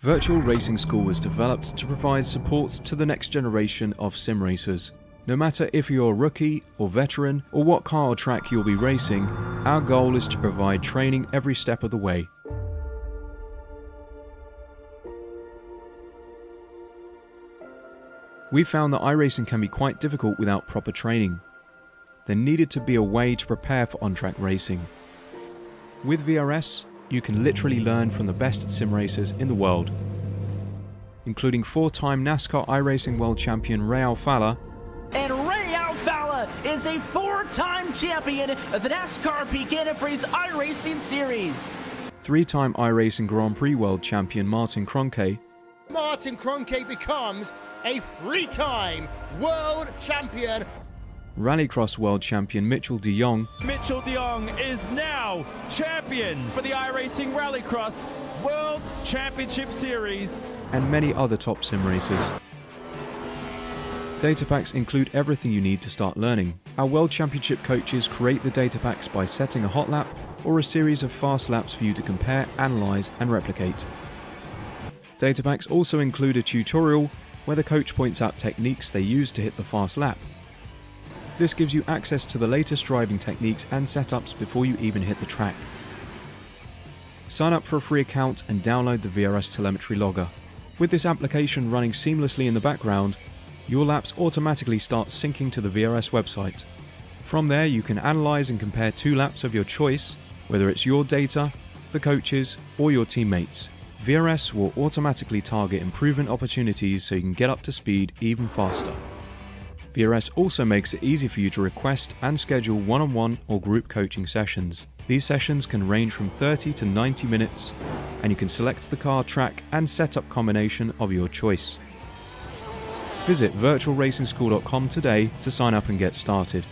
Virtual Racing School was developed to provide support to the next generation of sim racers. No matter if you're a rookie or veteran or what car or track you'll be racing, our goal is to provide training every step of the way. We found that iRacing can be quite difficult without proper training. There needed to be a way to prepare for on-track racing. With VRS, you can literally learn from the best sim racers in the world, including 4-time NASCAR iRacing World Champion Ray Alfala. And Ray Alfala is a 4-time champion of the NASCAR Peak Antifreeze iRacing Series. 3-time iRacing Grand Prix World Champion Martin Kroenke. Martin Kroenke becomes a 3-time world champion. Rallycross World Champion Mitchell de Jong. Mitchell de Jong is now champion for the iRacing Rallycross World Championship Series. And many other top sim racers. Data packs include everything you need to start learning. Our World Championship coaches create the data packs by setting a hot lap or a series of fast laps for you to compare, analyze, and replicate. Data packs also include a tutorial where the coach points out techniques they use to hit the fast lap. This gives you access to the latest driving techniques and setups before you even hit the track. Sign up for a free account and download the VRS telemetry logger. With this application running seamlessly in the background, your laps automatically start syncing to the VRS website. From there you can analyze and compare 2 laps of your choice, whether it's your data, the coaches, or your teammates. VRS will automatically target improvement opportunities so you can get up to speed even faster. VRS also makes it easy for you to request and schedule one-on-one or group coaching sessions. These sessions can range from 30 to 90 minutes, and you can select the car, track, and setup combination of your choice. Visit virtualracingschool.com today to sign up and get started.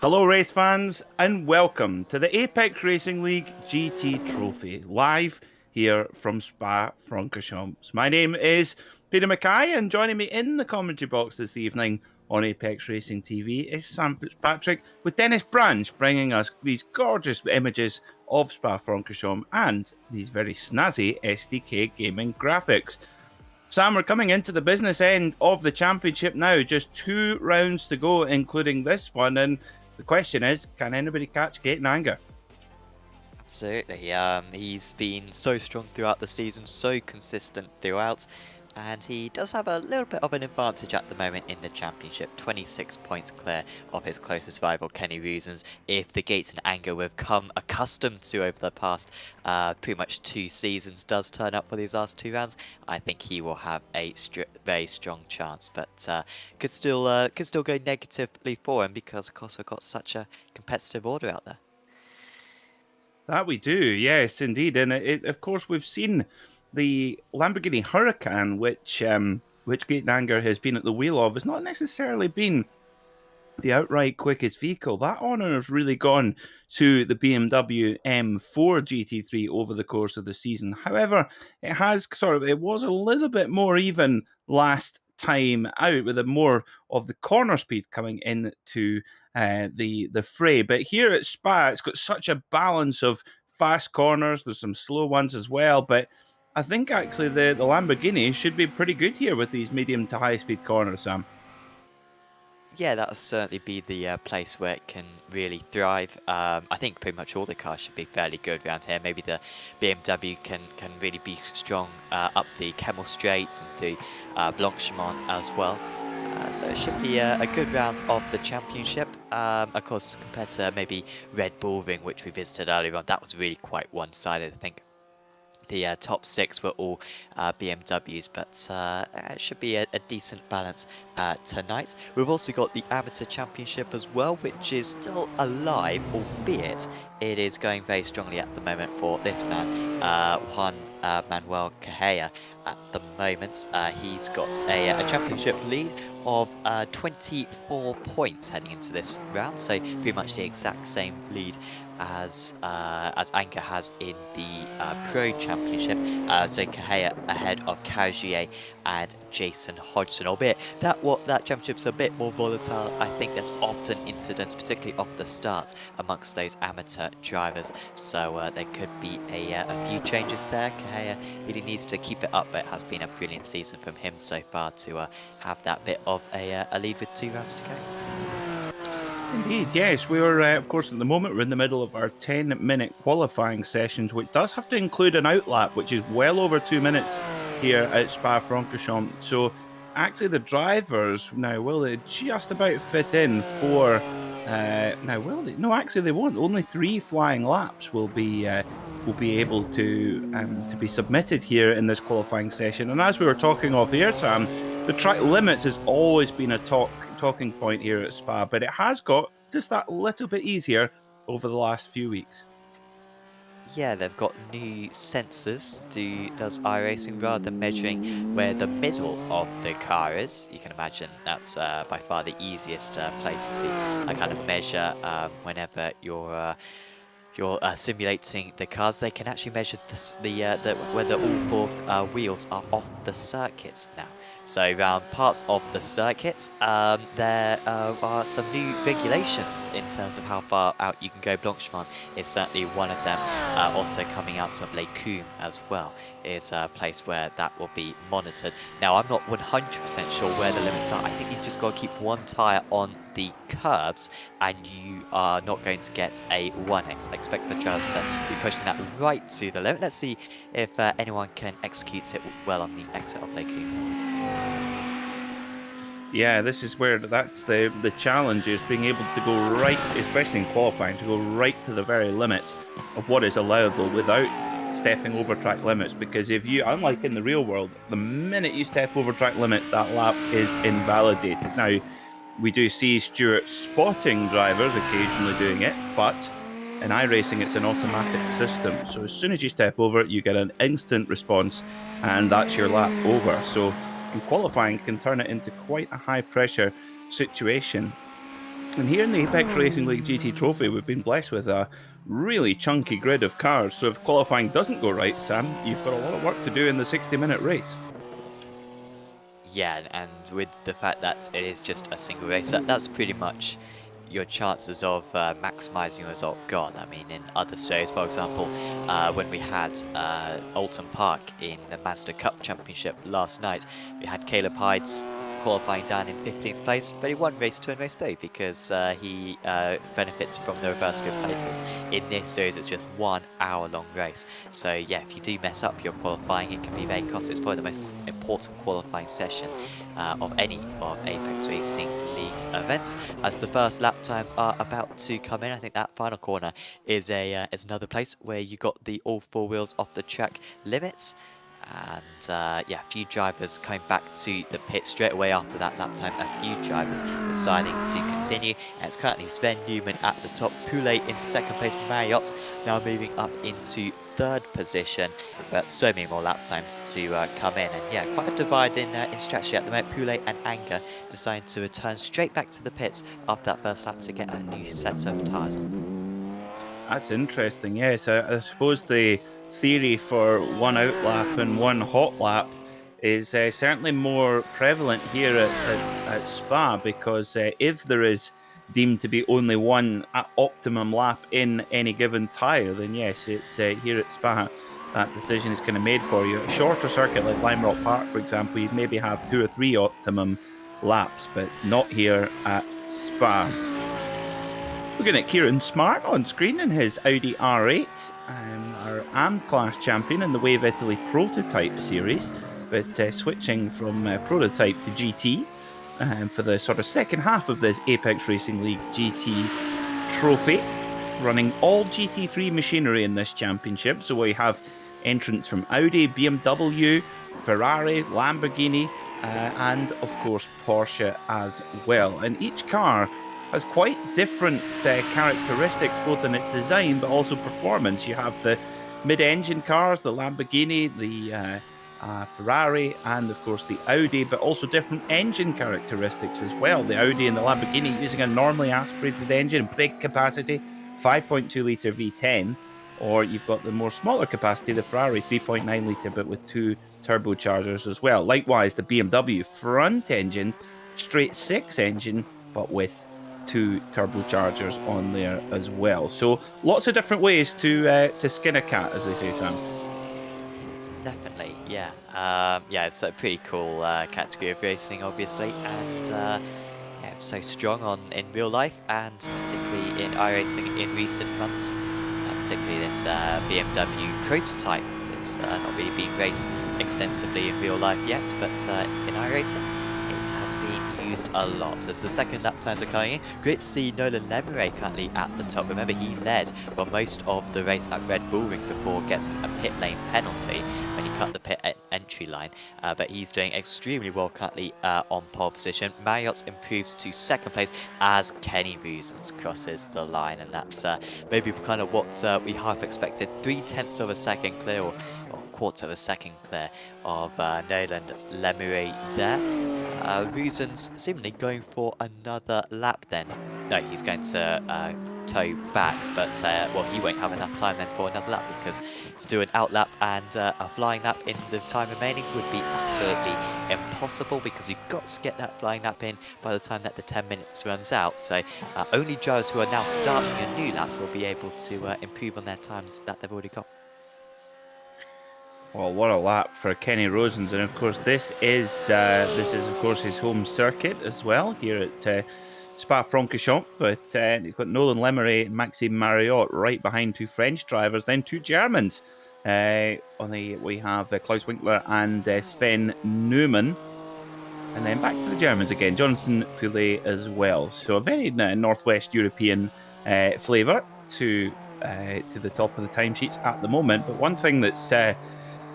Hello race fans and welcome to the Apex Racing League GT Trophy, live here from Spa-Francorchamps. My name is Peter Mackay and joining me in the commentary box this evening on Apex Racing TV is Sam Fitzpatrick with Dennis Branch bringing us these gorgeous images of Spa-Francorchamps and these very snazzy SDK Gaming graphics. Sam, we're coming into the business end of the championship now, just 2 rounds to go including this one, and the question is, can anybody catch Gaten Anger? Absolutely. He's been so strong throughout the season, so consistent throughout, and he does have a little bit of an advantage at the moment in the championship. 26 points clear of his closest rival, Kenny Reasons. If the Gaten Anger we've come accustomed to over the past pretty much 2 seasons does turn up for these last 2 rounds, I think he will have a very strong chance, but could still go negatively for him because, of course, we've got such a competitive order out there. That we do, yes, indeed. And of course, we've seen the Lamborghini Huracan, which Gaten Anger has been at the wheel of, has not necessarily been the outright quickest vehicle. That honour has really gone to the BMW M4 GT3 over the course of the season. However, it was a little bit more even last time out, with more of the corner speed coming into the fray. But here at Spa, it's got such a balance of fast corners. There's some slow ones as well, but I think actually the Lamborghini should be pretty good here with these medium to high speed corners, Sam. Yeah, that'll certainly be the place where it can really thrive. I think pretty much all the cars should be fairly good around here. Maybe the BMW can really be strong up the Kemmel Straight and the Blanchimont as well. So it should be a good round of the championship. Of course, compared to maybe Red Bull Ring, which we visited earlier on, that was really quite one-sided. I think the top 6 were all BMWs, but it should be a decent balance tonight. We've also got the Amateur Championship as well, which is still alive, albeit it is going very strongly at the moment for this man, Juan Manuel Cajea. At the moment, he's got a championship lead of 24 points heading into this round, so pretty much the exact same lead as Anka has in the Pro Championship. So Cajea ahead of Cargier and Jason Hodgson, albeit that championship's a bit more volatile. I think there's often incidents, particularly off the start, amongst those amateur drivers, so there could be a few changes there. Cajea really needs to keep it up, but it has been a brilliant season from him so far to have that bit of a lead with 2 rounds to go. Indeed, yes. We're, of course, at the moment, we're in the middle of our 10-minute qualifying sessions, which does have to include an outlap, which is well over 2 minutes here at Spa-Francorchamps. So, actually, the drivers, now, will they just about fit in for... now, will they? No, actually, they won't. Only 3 flying laps will be able to be submitted here in this qualifying session. And as we were talking off the air, Sam, the track limits has always been a talking point here at Spa, but it has got just that little bit easier over the last few weeks. Yeah, they've got new sensors. Does iRacing, rather than measuring where the middle of the car is, you can imagine that's by far the easiest place to kind of measure whenever you're simulating the cars. They can actually measure whether all 4 wheels are off the circuit now. So around parts of the circuit, there are some new regulations in terms of how far out you can go. Blanchimont is certainly one of them. Also coming out of Les Combes as well is a place where that will be monitored. Now, I'm not 100% sure where the limits are. I think you just got to keep 1 tyre on the curbs and you are not going to get a 1x. I expect the drivers to be pushing that right to the limit. Let's see if anyone can execute it well on the exit of Les Combes. Yeah, this is where that's the challenge, is being able to go right, especially in qualifying, to go right to the very limit of what is allowable without stepping over track limits. Because if you, unlike in the real world, the minute you step over track limits, that lap is invalidated. Now, we do see Stuart spotting drivers occasionally doing it, but in iRacing it's an automatic system. So as soon as you step over it, you get an instant response, and that's your lap over. So in qualifying, can turn it into quite a high pressure situation. And here in the Apex Racing League GT Trophy, we've been blessed with a really chunky grid of cars. So if qualifying doesn't go right, Sam, you've got a lot of work to do in the 60-minute race. Yeah, and with the fact that it is just a single race, that's pretty much your chances of maximising your result gone. I mean, in other series, for example, when we had Alton Park in the Mazda Cup Championship last night, we had Caleb Hydes qualifying down in 15th place, but he won race 2 and race 3 because he benefits from the reverse grid places. In this series, it's just 1 hour-long race. So yeah, if you do mess up your qualifying, it can be very costly. It's probably the most important qualifying session of any of Apex Racing League's events. As the first lap times are about to come in, I think that final corner is another place where you got the all 4 wheels off the track limits. And yeah, a few drivers coming back to the pit straight away after that lap time. A few drivers deciding to continue. And it's currently Sven Newman at the top. Poulet in 2nd place. Marriott now moving up into 3rd position. But so many more lap times to come in. And yeah, quite a divide in strategy at the moment. Poulet and Anger deciding to return straight back to the pits after that first lap to get a new set of tyres. That's interesting, yes. I suppose the theory for 1 out lap and 1 hot lap is certainly more prevalent here at Spa, because if there is deemed to be only 1 optimum lap in any given tyre, then yes, it's here at Spa that decision is kind of made for you. A shorter circuit like Lime Rock Park, for example, you'd maybe have 2 or 3 optimum laps, but not here at Spa. Looking at Kieran Smart on screen in his Audi R8, our AM class champion in the Wave Italy Prototype series, but switching from Prototype to GT. for the sort of second half of this Apex Racing League GT trophy, running all GT3 machinery in this championship. So we have entrants from Audi, BMW, Ferrari, Lamborghini, and of course Porsche as well. And each car has quite different characteristics, both in its design but also performance. You have the mid-engine cars, the Lamborghini, the Ferrari, and of course the Audi, but also different engine characteristics as well. The Audi and the Lamborghini using a normally aspirated engine, big capacity, 5.2 litre V10, or you've got the more smaller capacity, the Ferrari 3.9 litre, but with 2 turbochargers as well. Likewise, the BMW front engine, straight 6 engine, but with 2 turbochargers on there as well. So lots of different ways to skin a cat, as they say, Sam. Definitely, yeah. Yeah, it's a pretty cool category of racing, obviously, and yeah, it's so strong in real life, and particularly in iRacing in recent months. Particularly this BMW prototype. It's not really been raced extensively in real life yet, but in iRacing, it has been used a lot. As the second lap times are coming in, great to see Nolan Lemeray currently at the top. Remember, he led for most of the race at Red Bull Ring before getting a pit lane penalty when he cut the pit entry line. But he's doing extremely well currently on pole position. Marriott improves to second place as Kenny Roosens crosses the line, and that's maybe kind of what we half expected. 0.3 of a second clear, or quarter of a second clear of Nolan Lemeray there. Roosens seemingly going for another lap then. No, he's going to toe back, but well, he won't have enough time then for another lap, because to do an out lap and a flying lap in the time remaining would be absolutely impossible, because you've got to get that flying lap in by the time that the 10 minutes runs out. So only drivers who are now starting a new lap will be able to improve on their times that they've already got. Well, what a lap for Kenny Roosens, and of course this is of course his home circuit as well here at Spa-Francorchamps. But you've got Nolan Lemeray and Maxime Marriott right behind 2 French drivers, then 2 Germans. We have Klaus Winkler and Sven Neumann, and then back to the Germans again, Jonathan Poulet as well. So a very northwest European flavour to the top of the timesheets at the moment. But one thing that's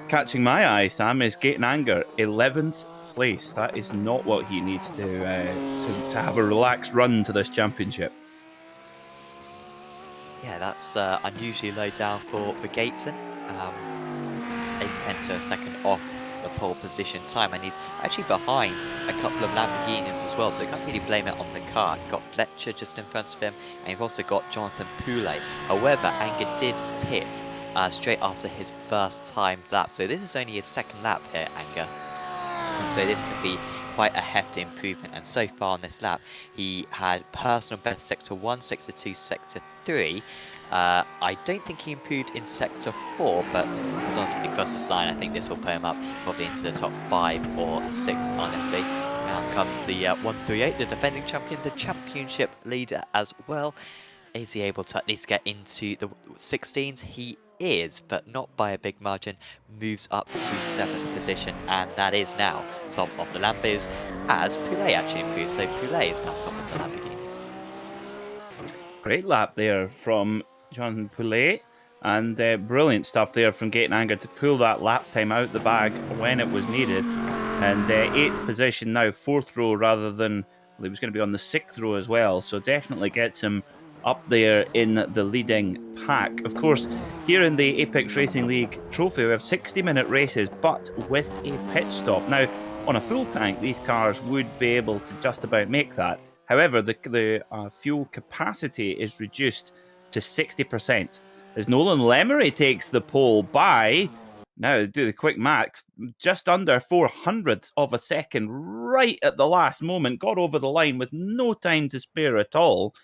catching my eye, Sam, is Gaten Anger, 11th place. That is not what he needs to have a relaxed run to this championship. Yeah, that's unusually low down for Gaten. 8/10 of a second off the pole position time, and he's actually behind a couple of Lamborghinis as well, so you can't really blame it on the car. You've got Fletcher just in front of him, and you've also got Jonathan Poulet. However, Anger did pit straight after his first time lap, so this is only his second lap here, Anger, and so this could be quite a hefty improvement. And so far on this lap, he had personal best Sector 1, Sector 2, Sector 3. I don't think he improved in Sector 4, but as long as he can cross this line, I think this will put him up probably into the top 5 or 6, honestly. Now comes the 138, the defending champion, the championship leader as well. Is he able to at least get into the 16s? He is, but not by a big margin. Moves up to 7th position, and that is now top of the Lambos, as Poulet actually improves. So Poulet is now top of the Lamborghinis. Great lap there from Jonathan Poulet, and brilliant stuff there from Gaten Anger to pull that lap time out the bag when it was needed. And 8th position now, 4th row rather than, well, he was going to be on the 6th row as well, so definitely gets him up there in the leading pack. Of course, here in the Apex Racing League trophy, we have 60-minute races, but with a pit stop. Now, on a full tank, these cars would be able to just about make that. However, the fuel capacity is reduced to 60%. As Nolan Lemeray takes the pole by, now do the quick math, just under 400ths of a second, right at the last moment, got over the line with no time to spare at all.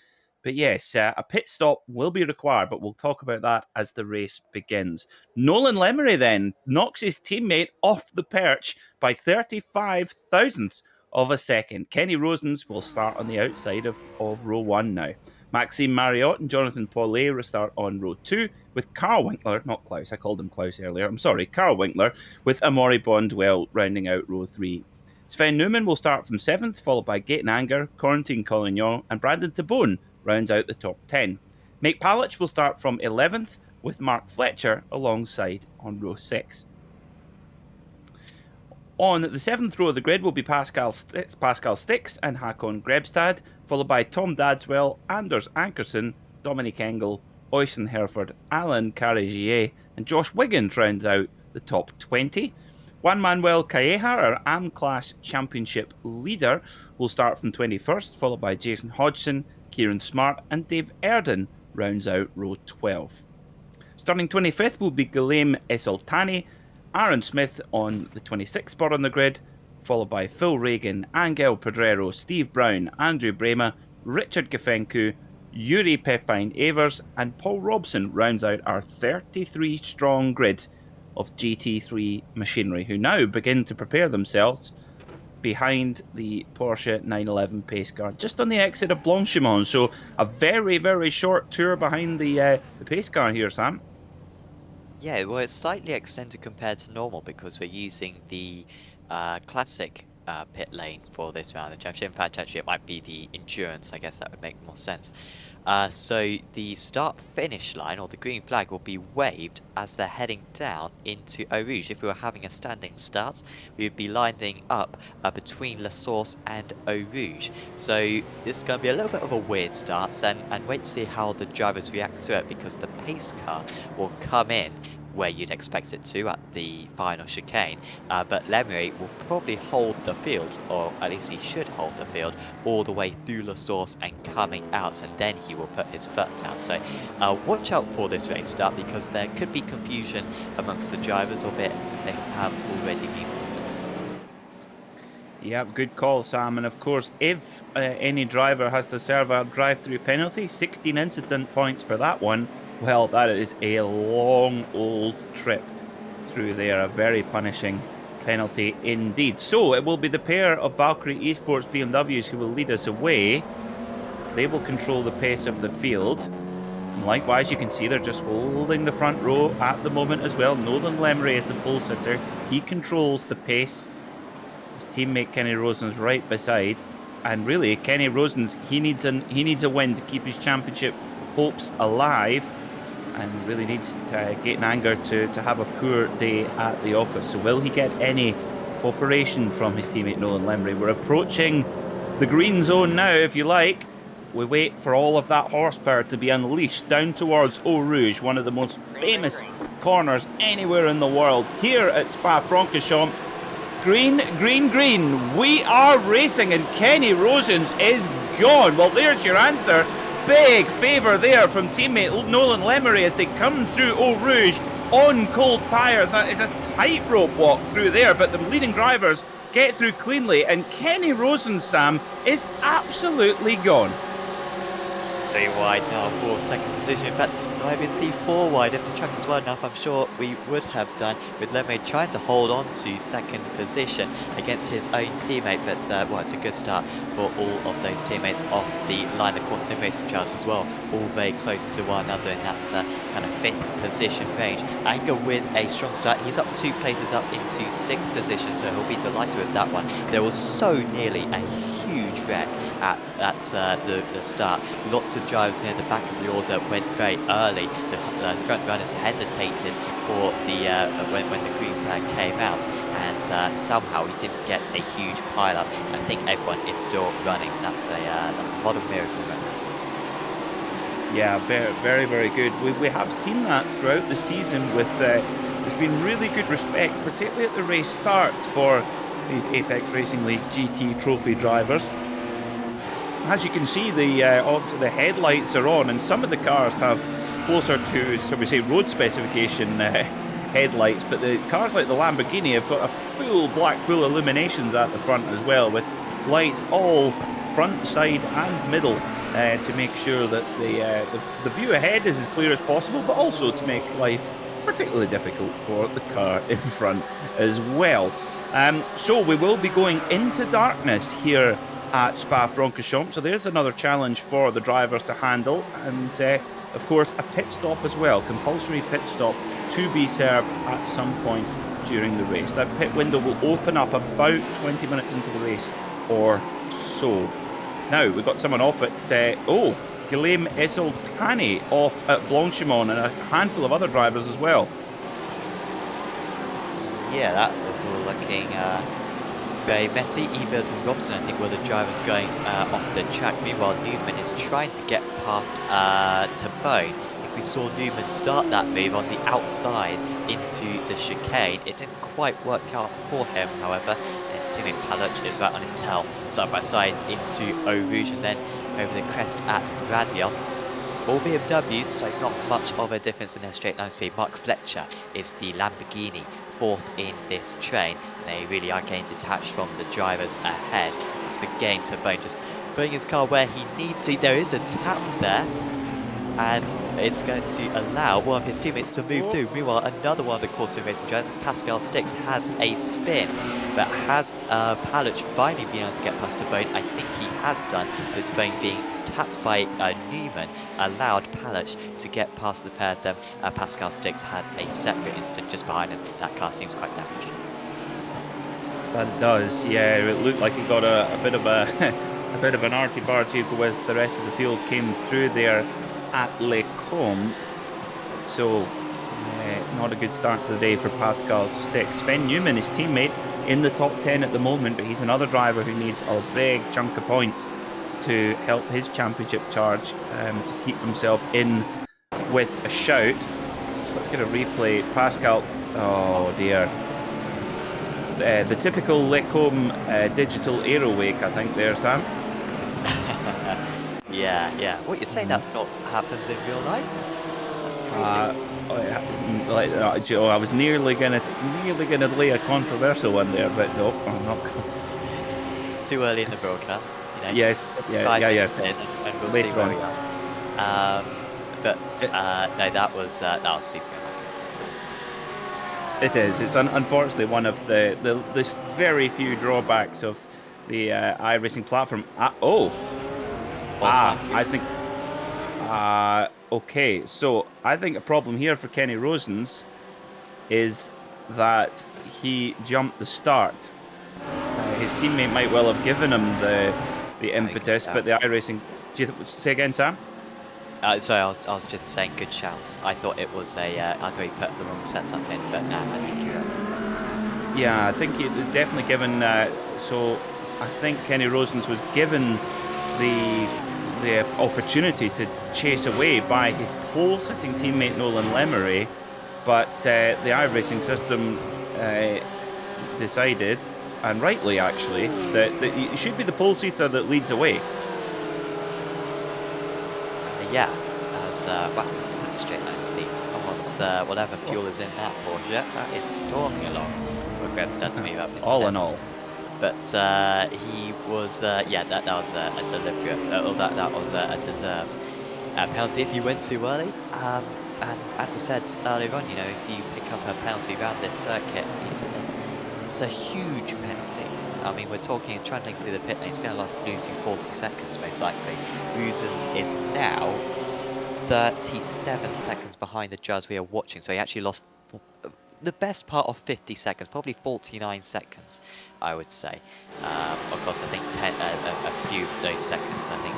But yes, a pit stop will be required, but we'll talk about that as the race begins. Nolan Lemeray then knocks his teammate off the perch by 35 thousandths of a second. Kenny Roosens will start on the outside of row 1 now. Maxime Marriott and Jonathan Poulet will start on row 2 with Carl Winkler, not Klaus, I called him Klaus earlier, I'm sorry, Carl Winkler with Amaury Bondwell rounding out row 3. Sven Newman will start from 7th, followed by Gaten Anger, Corentin Collignon, and Brandon Tabone rounds out the top 10. Mick Palich will start from 11th, with Mark Fletcher alongside on row 6. On the 7th row of the grid will be Pascal Stix and Hakon Grebstad, followed by Tom Dadswell, Anders Ankerson, Dominic Engel, Oysen Hereford, Alan Carigier, and Josh Wiggins rounds out the top 20. Juan Manuel Calleja, our AM-Class Championship leader, will start from 21st, followed by Jason Hodgson, Kieran Smart, and Dave Erden rounds out row 12. Starting 25th will be Guillaume Esoltani, Aaron Smith on the 26th spot on the grid, followed by Phil Reagan, Angel Pedrero, Steve Brown, Andrew Bremer, Richard Gefenku, Yuri Pepine Evers, and Paul Robson rounds out our 33-strong grid of GT3 machinery, who now begin to prepare themselves behind the Porsche 911 pace car, just on the exit of Blanchimont. So a very, very short tour behind the pace car here, Sam. Yeah, well, it's slightly extended compared to normal because we're using the classic pit lane for this round of the championship. In fact, actually, it might be the endurance. I guess that would make more sense. So the start-finish line, or the green flag, will be waved as they're heading down into Eau Rouge. If we were having a standing start, we would be lining up between La Source and Eau Rouge. So this is going to be a little bit of a weird start, and wait to see how the drivers react to it, because the pace car will come in where you'd expect it to at the final chicane, but Lemery will probably hold the field, or at least he should hold the field, all the way through La Source and coming out, and then he will put his foot down. So watch out for this race start, because there could be confusion amongst the drivers, albeit they have already been warned. Yeah, good call, Sam. And of course, if any driver has to serve a drive-through penalty, 16 incident points for that one. Well, that is a long old trip through there, a very punishing penalty indeed. So it will be the pair of Valkyrie Esports BMWs who will lead us away. They will control the pace of the field. And likewise, you can see they're just holding the front row at the moment as well. Nolan Lemery is the pole sitter. He controls the pace. His teammate Kenny Rosen's right beside. And really, Kenny Rosen's, he needs a win to keep his championship hopes alive. And really needs Gaten Anger to have a poor day at the office. So will he get any cooperation from his teammate Nolan Lemery? We're approaching the green zone now, if you like. We wait for all of that horsepower to be unleashed down towards Eau Rouge, one of the most famous corners anywhere in the world. Here at Spa-Francorchamps, green, green, green. We are racing, and Kenny Rosens is gone. Well, there's your answer. Big favour there from teammate Nolan Lemery as they come through Eau Rouge on cold tyres. That is a tightrope walk through there, but the leading drivers get through cleanly, and Kenny Rosen, Sam, is absolutely gone. 3 wide now for second position. In fact, I would see 4 wide if the track was wide enough. I'm sure we would have done, with Lemery trying to hold on to second position against his own teammate. But well, it's a good start for all of those teammates off the line. The course sim racing trials as well, all very close to one another in that kind of 5th position range. Anger with a strong start. He's up 2 places up into 6th position, so he'll be delighted with that one. There was so nearly a huge wreck at the start. Lots of drivers near the back of the order went very early. The front runners hesitated for the when the green flag came out, and somehow he didn't get a huge pile-up. I think everyone is still running. That's a modern miracle right there. Yeah, very, very, very good. We have seen that throughout the season with there's been really good respect, particularly at the race starts, for these Apex Racing League GT trophy drivers. As you can see, the headlights are on, and some of the cars have closer to, so we say, road specification headlights, but the cars like the Lamborghini have got a full Blackpool illuminations at the front as well, with lights all front, side and middle to make sure that the view ahead is as clear as possible, but also to make life particularly difficult for the car in front as well. So we will be going into darkness here at Spa-Francorchamps, so there's another challenge for the drivers to handle, and of course a pit stop as well, compulsory pit stop to be served at some point during the race. That pit window will open up about 20 minutes into the race or so. Now, we've got someone off at, Guillaume Esoltani off at Blanchimont, and a handful of other drivers as well. Yeah, that was all looking very messy. Evers and Robson, I think, were the drivers going off the track. Meanwhile, Newman is trying to get past Tabone. We saw Newman start that move on the outside into the chicane. It didn't quite work out for him, however. His teammate Paluch is right on his tail, side by side into Eau Rouge and then over the crest at Radion. All BMWs, so not much of a difference in their straight line speed. Mark Fletcher is the Lamborghini, fourth in this train. They really are getting detached from the drivers ahead. It's again Tabone just putting his car where he needs to. There is a tap there, and it's going to allow one of his teammates to move through. Meanwhile, another one of the Corso Racing drivers, Pascal Stix, has a spin, but has Paluch finally been able to get past Tabone? I think he has done. So Tabone being tapped by Newman allowed Paluch to get past the pair of them. Pascal Stix had a separate incident just behind him. That car seems quite damaged. That does, yeah. It looked like he got a bit of a bit of an arty-barty with the rest of the field came through there at Les Combes. So not a good start to the day for Pascal Stix. Sven Newman, his teammate, in the top 10 at the moment, but he's another driver who needs a big chunk of points to help his championship charge, to keep himself in with a shout. So let's get a replay. Pascal, oh dear. The typical Les Combes digital aero wake, I think there, Sam. Yeah. What, you're saying that's not happens in real life? That's crazy. I was nearly gonna lay a controversial one there, but no, I'm not. Too early in the broadcast, you know. Yes, yeah. And we'll see where we are. No, that was super. It is. It's unfortunately one of the very few drawbacks of the iRacing platform. I think. Okay, so I think a problem here for Kenny Rosens is that he jumped the start. His teammate might well have given him the impetus, but the iRacing. Say again, Sam? Sorry, I was just saying good shout. I thought it was I thought he put the wrong setup in, but now I think you're right. Yeah, I think he definitely given. So I think Kenny Rosens was given the opportunity to chase away by his pole-sitting teammate Nolan Lemery, but the iRacing system decided, and rightly actually, that it should be the pole-seater that leads away. Yeah, as wow, that's straight line speed. Whatever fuel is in that Porsche, that is storming along. Well, Graham starts me up instead. All in all. But he was, that was a deliberate, that was a deserved penalty if you went too early. And as I said earlier on, you know, if you pick up a penalty around this circuit, it's a huge penalty. I mean, we're talking travelling through the pit lane, it's going to lose you 40 seconds most likely. Rudens is now 37 seconds behind the judge we are watching, so he actually lost the best part of 50 seconds, probably 49 seconds, I would say. Of course, I think a few of those seconds, I think,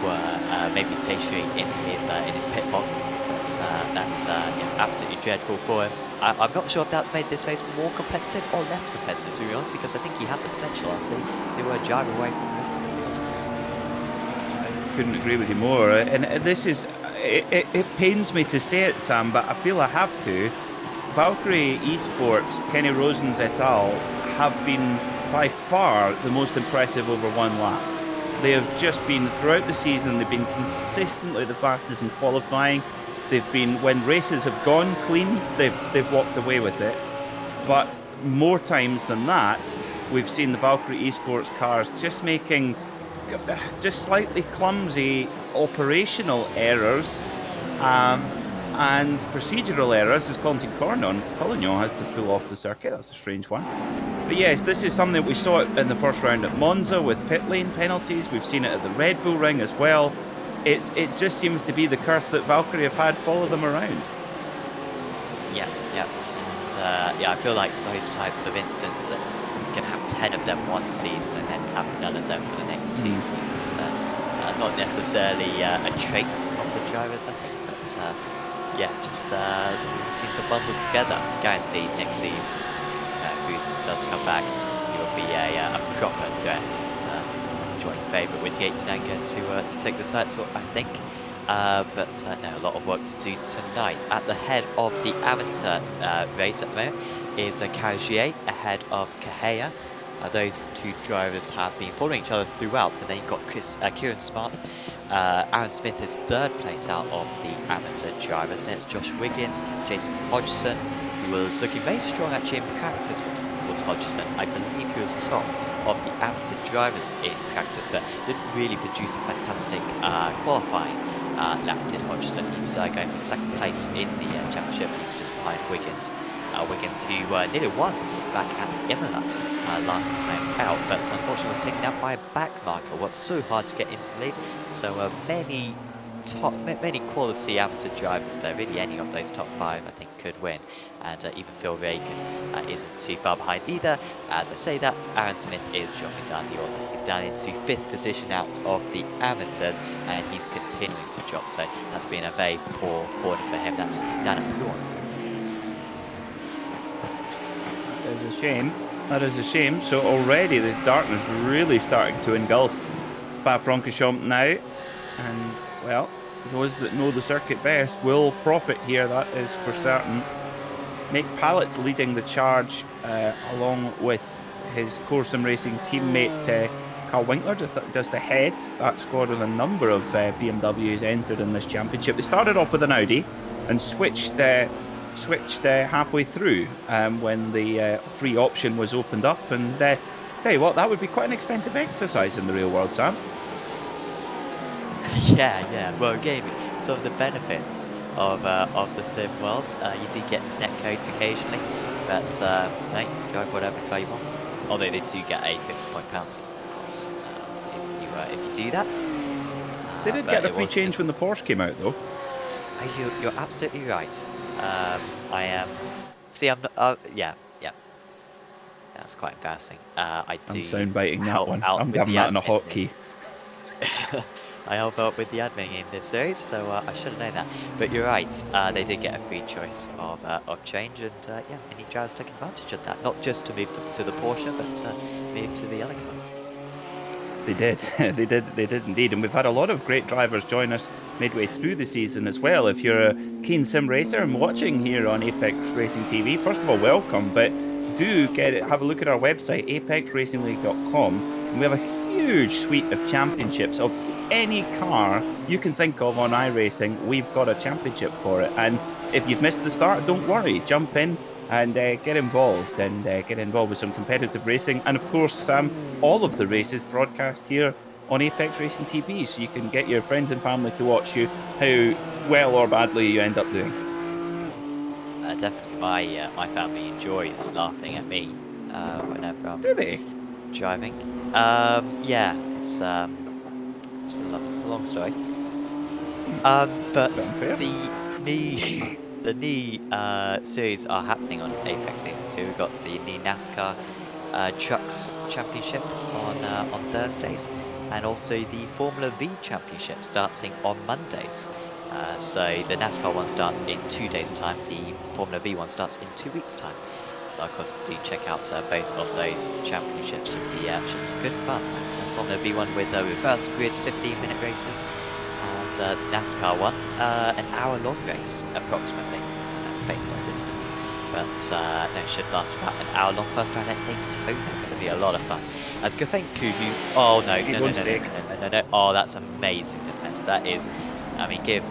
were maybe stationary in his pit box, but that's absolutely dreadful for him. I'm not sure if that's made this race more competitive or less competitive, to be honest, because I think he had the potential, honestly, to drive away from the rest of the field. I couldn't agree with you more. And this is, it pains me to say it, Sam, but I feel I have to. Valkyrie Esports, Kenny Rosens et al. Have been by far the most impressive over one lap. They have just been, throughout the season, they've been consistently the fastest in qualifying. They've been, when races have gone clean, they've walked away with it. But more times than that, we've seen the Valkyrie Esports cars just making just slightly clumsy operational errors and procedural errors as Colin Collignon has to pull off the circuit. That's a strange one. But yes, this is something that we saw in the first round at Monza with pit lane penalties. We've seen it at the Red Bull Ring as well. It just seems to be the curse that Valkyrie have had follow them around. Yeah. And yeah, I feel like those types of incidents that you can have 10 of them one season and then have none of them for the next 2 seasons. They're not necessarily a trait of the drivers, I think, but yeah, just seem to bundle together. Guaranteed next season, Boozens does come back, he will be a proper threat and joint favourite with Yates and Anger to take the title, I think. But no, a lot of work to do tonight. At the head of the amateur race at the moment is Caragier ahead of Kahea. Those two drivers have been following each other throughout, and then you've got Kieran Smart. Aaron Smith is 3rd place out of the amateur drivers. Then it's Josh Wiggins, Jason Hodgson, who was looking very strong actually in practice for Thomas Hodgson. I believe he was top of the amateur drivers in practice, but didn't really produce a fantastic qualifying lap, did Hodgson. He's going for 2nd place in the championship. He's just behind Wiggins. Wiggins, who nearly won back at Imola last time out, but unfortunately was taken out by a back marker. Worked so hard to get into the lead. So many quality amateur drivers there. Really, any of those top 5, I think, could win. And even Phil Reagan isn't too far behind either. As I say that, Aaron Smith is dropping down the order. He's down into 5th position out of the amateurs, and he's continuing to drop. So that's been a very poor quarter for him. That's down at Pluon. That is a shame. That is a shame. So already the darkness really starting to engulf Francorchamps now. And, well, those that know the circuit best will profit here, that is for certain. Nick Pallett's leading the charge along with his Corsim Racing teammate Carl Winkler just ahead. That squad with a number of BMWs entered in this championship. They started off with an Audi and switched halfway through when the free option was opened up. And tell you what, that would be quite an expensive exercise in the real world, Sam. Yeah. Well, again, some of the benefits of the sim world, you do get netcodes occasionally, but no, you can drive whatever car you want. Although they do get a 50-point penalty, of course, if you do that. They did get a free change when the Porsche came out, though. You're absolutely right. I am. See, I'm not. Yeah. That's quite embarrassing. I do. I'm soundbiting that one. I'm having that on a hotkey. I help out with the admin in this series, so I should have known that. But you're right, they did get a free choice of change, and yeah, many drivers took advantage of that. Not just to move to the Porsche, but move to the other cars. They did. they did indeed. And we've had a lot of great drivers join us midway through the season as well. If you're a keen sim racer and watching here on Apex Racing TV, first of all, welcome. But do have a look at our website, apexracingleague.com, and we have a huge suite of championships of any car you can think of on iRacing. We've got a championship for it. And if you've missed the start, don't worry. Jump in and get involved with some competitive racing. And of course, all of the races broadcast here on Apex Racing TV, so you can get your friends and family to watch you, how well or badly you end up doing. Definitely, my family enjoys laughing at me whenever I'm driving. Yeah, it's a long story. But the new series are happening on Apex Racing 2. We've got the new NASCAR Trucks Championship on Thursdays, and also the Formula V Championship starting on Mondays. So the NASCAR one starts in 2 days' time. The Formula V one starts in 2 weeks' time. So of course, do check out both of those championships. Should be good fun. Formula V one with reverse grids, 15-minute races, and NASCAR one, an hour-long race approximately. That's based on distance, but no, it should last about an hour long. First round at Daytona, going to be a lot of fun. As Gafenku, oh no! Oh, that's amazing defense. That is, I mean, give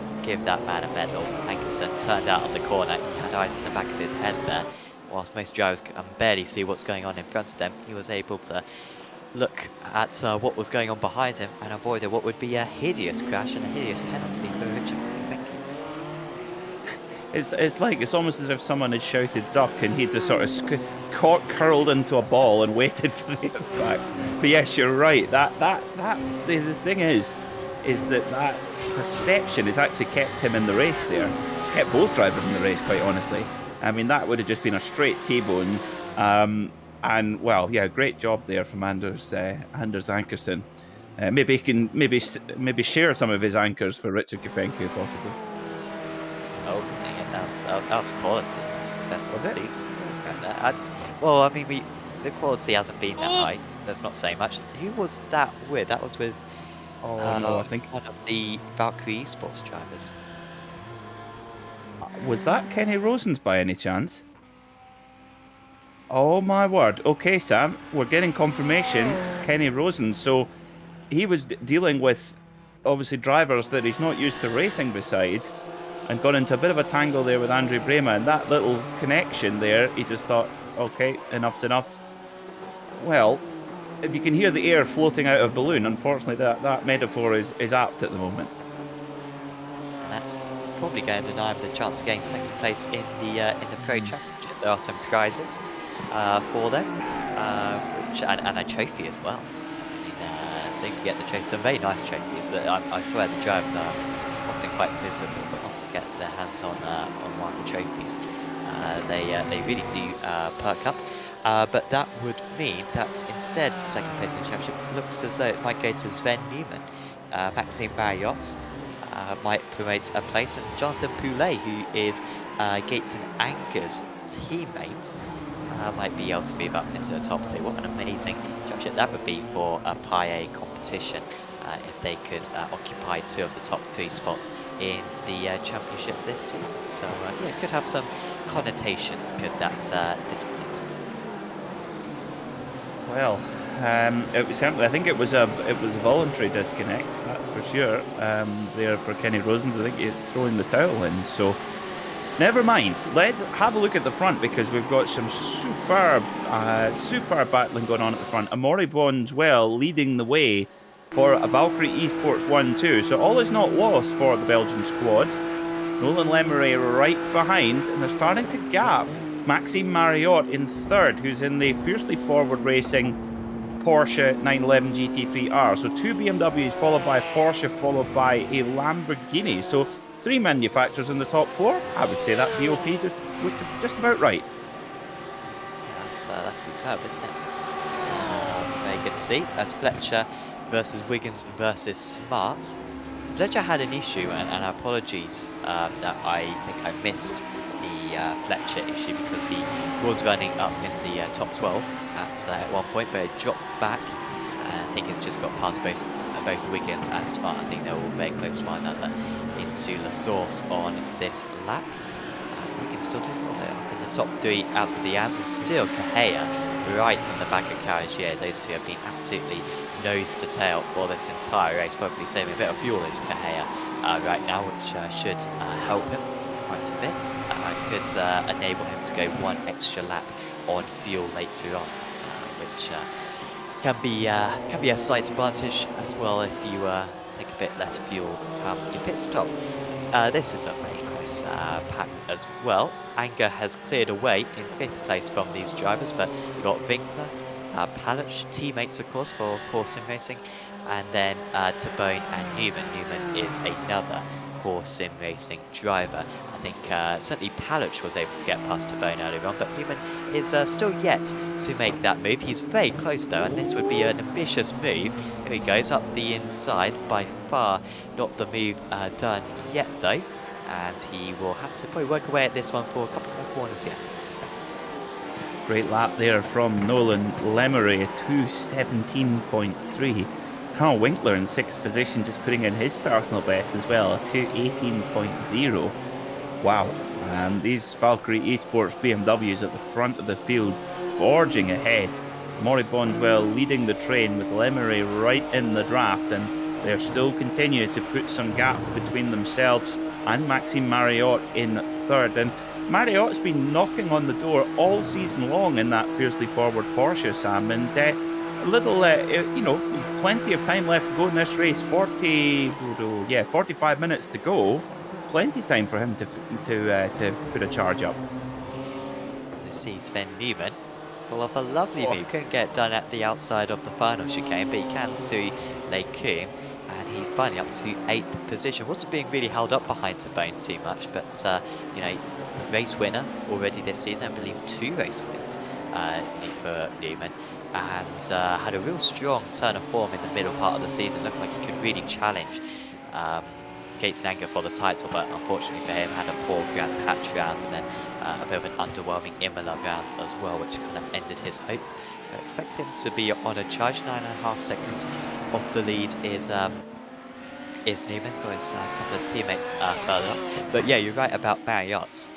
that man a medal. Ankerson turned out of the corner. He had eyes in the back of his head there. Whilst most drivers can barely see what's going on in front of them, he was able to look at what was going on behind him and avoided what would be a hideous crash and a hideous penalty for Richard Gafenku. It's almost as if someone had shouted duck and he just sort of curled into a ball and waited for the impact. But yes, you're right. The thing is that perception has actually kept him in the race there. It's kept both drivers in the race, quite honestly. I mean, that would have just been a straight T-bone. And well, yeah, great job there from Anders Ankerson. Maybe he can maybe share some of his anchors for Richard Kafenko possibly. Oh, yeah, that was quality. That's the Was it? season. Well, I mean, the quality hasn't been that high, so that's not saying much. Who was that with? That was with No, I think one of the Valkyrie Esports drivers. was that Kenny Rosens by any chance? Oh my word. Okay, Sam, we're getting confirmation. It's Kenny Rosens. So he was dealing with obviously drivers that he's not used to racing beside, and got into a bit of a tangle there with Andre Brema, and that little connection there, he just thought, okay, enough's enough. Well, if you can hear the air floating out of a balloon, unfortunately that metaphor is apt at the moment. And that's probably going to deny him the chance of getting second place in the Pro Championship. There are some prizes for them, and a trophy as well. I mean, don't forget the trophy. Some very nice trophies. I swear the drivers are often quite miserable, but once they get their hands on one of the trophies, they really do perk up. But that would mean that instead, second place in the championship looks as though it might go to Sven Newman. Maxime Marriott might promote a place, and Jonathan Poulet, who is Gates and Anger's teammate, might be able to move up into the top three. What an amazing championship that would be for a Pi A competition if they could occupy 2 of the top 3 spots in the championship this season. So yeah, it could have some connotations, could that disconnect. Well, it was certainly, I think it was a voluntary disconnect, that's for sure. There for Kenny Rosens, I think he's throwing the towel in. So never mind. Let's have a look at the front, because we've got some superb battling going on at the front. Amaury Bonduelle leading the way for a Valkyrie Esports 1-2. So all is not lost for the Belgian squad. Nolan Lemery right behind, and they're starting to gap Maxime Marriott in third, who's in the fiercely forward racing Porsche 911 GT3R. So 2 BMWs followed by Porsche, followed by a Lamborghini. So 3 manufacturers in the top 4. I would say that BOP just about right. That's superb, isn't it? Very good to see. That's Fletcher versus Wiggins versus Smart. Fletcher had an issue, and apologies that I think I missed the Fletcher issue, because he was running up in the top 12 at one point, but it dropped back. I think it's just got past both Wiggins and Smart. I think they're all very close to one another into La Source on this lap. Wiggins still doing well there, up in the top 3 out of the AMS. It's still Kahea right on the back of Carrigier. Those 2 have been absolutely nose to tail for this entire race. Probably saving a bit of fuel is Kahea right now, which should help him quite a bit. Could enable him to go 1 extra lap on fuel later on, which can be a slight advantage as well if you take a bit less fuel come your pit stop. This is a very close pack as well. Anger has cleared away in 5th place from these drivers, but you've got Winkler, Paluch, teammates of course for Core Sim Racing, and then Tabone and Newman. Newman is another Core Sim Racing driver. I think certainly Paluch was able to get past Tabone earlier on, but Newman is still yet to make that move. He's very close though, and this would be an ambitious move. Here he goes up the inside, by far not the move done yet though, and he will have to probably work away at this one for a couple more corners yet. Great lap there from Nolan Lemery, 2:17.3. Carl Winkler in 6th position, just putting in his personal best as well, 2:18.0. Wow. These Valkyrie Esports BMWs at the front of the field, forging ahead. Amaury Bonduelle leading the train with Lemery right in the draft, and they're still continuing to put some gap between themselves and Maxime Marriott in third. And Marriott's been knocking on the door all season long in that fiercely forward Porsche, Sam, and a little, plenty of time left to go in this race. 45 minutes to go. Plenty of time for him to put a charge up. To see Sven Newman pull off a lovely move. Couldn't get it done at the outside of the final chicane, but he can through Les Combes, and he's finally up to 8th position. Wasn't being really held up behind Tabone too much, but race winner already this season, I believe 2 race wins for Newman, and had a real strong turn of form in the middle part of the season. Looked like he could really challenge Gates and Anger for the title, but unfortunately for him, had a poor Brands Hatch round and then a bit of an underwhelming Imola round as well, which kind of ended his hopes. I expect him to be on a charge. 9.5 seconds off the lead is Newman, got his couple of teammates further up. But yeah, you're right about Marriott's,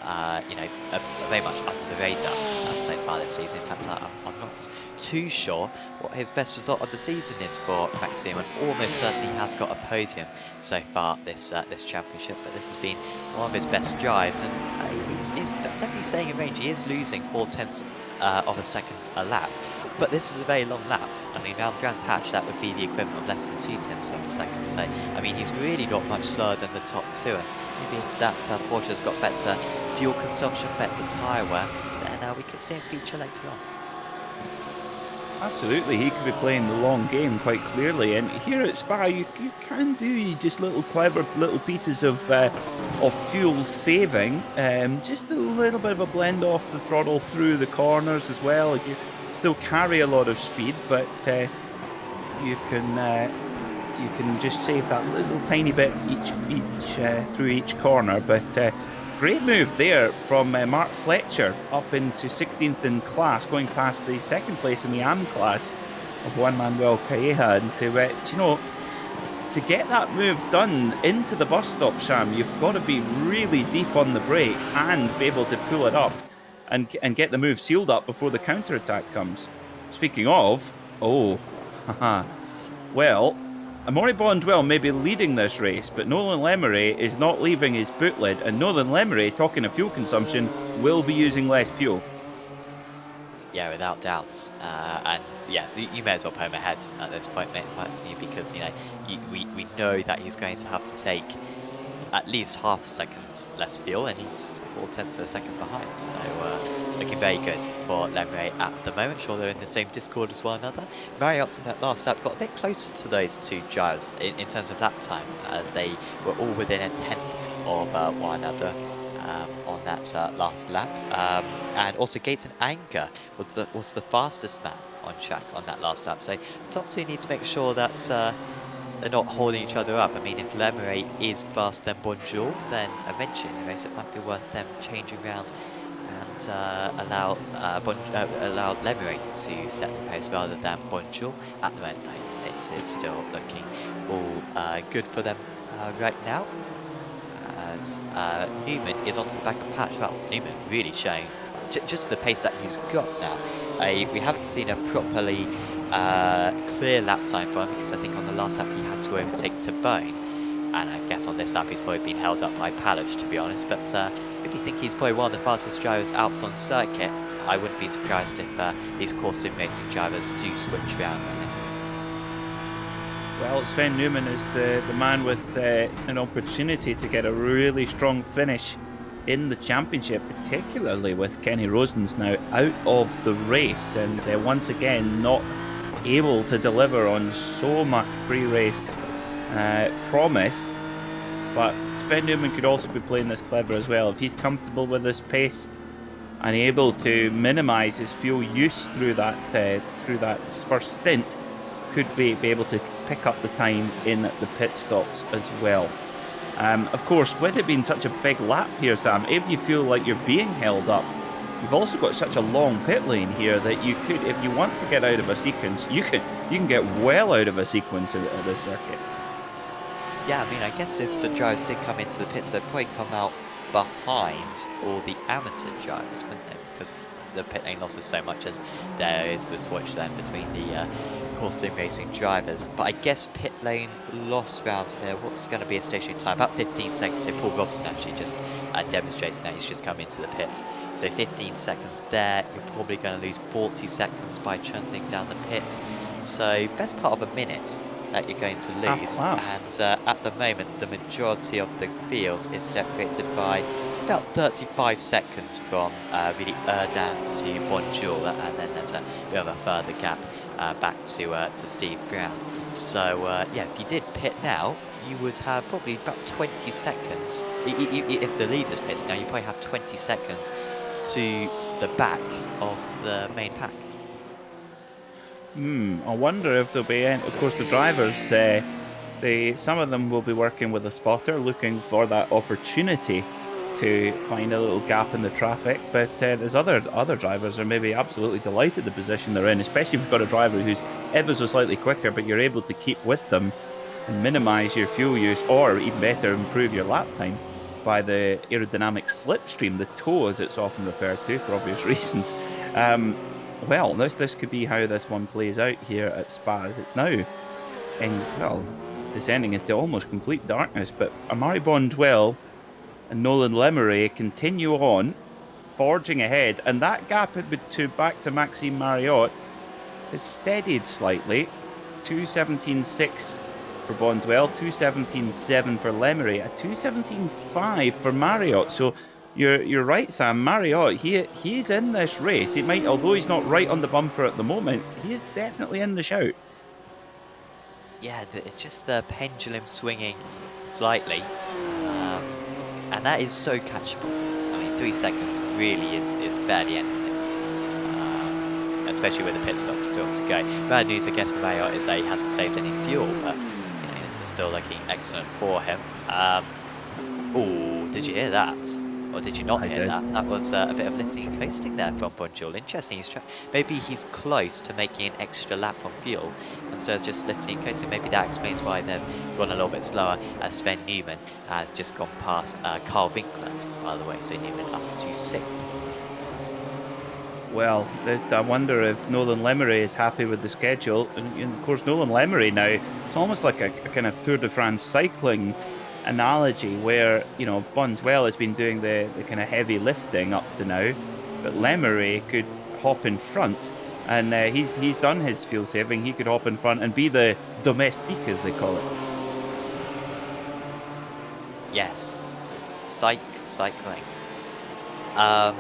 very much under the radar so far this season. In fact, I'm not too sure what his best result of the season is for Max Newman. Almost certainly has got a podium so far this championship, but this has been one of his best drives, and he's definitely staying in range. He is losing 0.4 of a second a lap, but this is a very long lap. I mean, around Brands Hatch, that would be the equivalent of less than 0.2 of a second. So, I mean, he's really not much slower than the top 2. And maybe that Porsche's got better fuel consumption, better tyre wear, then we could see him feature later on. Absolutely, he could be playing the long game quite clearly. And here at Spa, you can do just little clever little pieces of fuel saving. Just a little bit of a blend off the throttle through the corners as well. You still carry a lot of speed, but you can just save that little tiny bit through each corner. But great move there from Mark Fletcher up into 16th in class, going past the second place in the AM class of Juan Manuel Calleja, and to get that move done into the bus stop, Sham, you've got to be really deep on the brakes and be able to pull it up and get the move sealed up before the counter-attack comes. Speaking of, well, Amaury Bondwell may be leading this race, but Nolan Lemery is not leaving his boot lid, and Nolan Lemery, talking of fuel consumption, will be using less fuel. Yeah, without doubt. And yeah, you may as well put him ahead at this point, mate, because we know that he's going to have to take at least half a second less fuel, and he's 0.4 of a second behind. So looking very good for Lemery at the moment. Sure, they're in the same Discord as one another. Marriott's in that last lap got a bit closer to those two drivers in terms of lap time. They were all within a tenth of one another on that last lap. And also Gates and Anger was the fastest man on track on that last lap. So the top 2 need to make sure that they're not holding each other up. I mean, if Lemery is faster than Bonjour, then eventually in the race it might be worth them changing around and allow Lemery to set the pace rather than Bonjour. At the moment, though, it's still looking all good for them right now, as Newman is onto the back of Patch. Well, Newman really showing just the pace that he's got now. We haven't seen a properly clear lap time for him, because I think on the last lap he had to overtake to Bone, and I guess on this lap he's probably been held up by Palish, to be honest. But I really think he's probably one of the fastest drivers out on circuit. I wouldn't be surprised if these course sim racing drivers do switch around. Well, Sven Newman is the man with an opportunity to get a really strong finish in the championship, particularly with Kenny Rosens now out of the race, and once again not able to deliver on so much pre-race promise. But Sven Newman could also be playing this clever as well. If he's comfortable with this pace and able to minimise his fuel use through that first stint, could be able to pick up the time in the pit stops as well. Of course, with it being such a big lap here, Sam, if you feel like you're being held up, you've also got such a long pit lane here that you could, if you want to get out of a sequence, you can get well out of a sequence at this circuit. Yeah, I mean, I guess if the drivers did come into the pits, they'd probably come out behind all the amateur drivers, wouldn't they? Because the pit lane losses so much as there is the switch then between the course sim racing drivers. But I guess pit lane loss round here, what's going to be a stationary time? About 15 seconds. So Paul Robson actually just demonstrating that he's just come into the pits. So 15 seconds there, you're probably going to lose 40 seconds by trundling down the pit. So best part of a minute that you're going to lose. And at the moment, the majority of the field is separated by about 35 seconds from really Erdan to Bonjour, and then there's a bit of a further gap back to Steve Brown. So yeah, if you did pit now, you would have probably about 20 seconds. If the leader's pitting now, you probably have 20 seconds to the back of the main pack. I wonder if there'll be any. Of course, the drivers, some of them will be working with a spotter, looking for that opportunity to find a little gap in the traffic. But there's other drivers are maybe absolutely delighted the position they're in, especially if you've got a driver who's ever so slightly quicker, but you're able to keep with them and minimise your fuel use, or even better, improve your lap time by the aerodynamic slipstream, the toe as it's often referred to for obvious reasons. Well, this could be how this one plays out here at Spa, as it's now descending into almost complete darkness. But Amari Bondwell and Nolan Lemery continue on, forging ahead, and that gap back to Maxime Marriott is steadied slightly. 2:17.6 for Bondwell, 2:17.7 for Lemery, a 2:17.5 for Marriott. So you're right, Sam. Marriott, he's in this race. He might, although he's not right on the bumper at the moment, he is definitely in the shout. Yeah, it's just the pendulum swinging slightly, and that is so catchable. I mean, 3 seconds really is barely anything, especially with the pit stop still to go. Bad news, I guess, for Marriott is that he hasn't saved any fuel, but this is still looking excellent for him. Oh, did you hear that? Or did you not hear that? That was a bit of lifting and coasting there from Bonjour. Interesting. Maybe he's close to making an extra lap on fuel, and so it's just lifting and coasting. Maybe that explains why they've gone a little bit slower. Sven Newman has just gone past Carl Winkler, by the way, so Newman up to 6th. Well, I wonder if Nolan Lemery is happy with the schedule. And of course, Nolan Lemery now, it's almost like a kind of Tour de France cycling analogy where, Bondwell has been doing the kind of heavy lifting up to now, but Lemery could hop in front, and he's done his fuel saving. He could hop in front and be the domestique, as they call it. Yes, cycling. I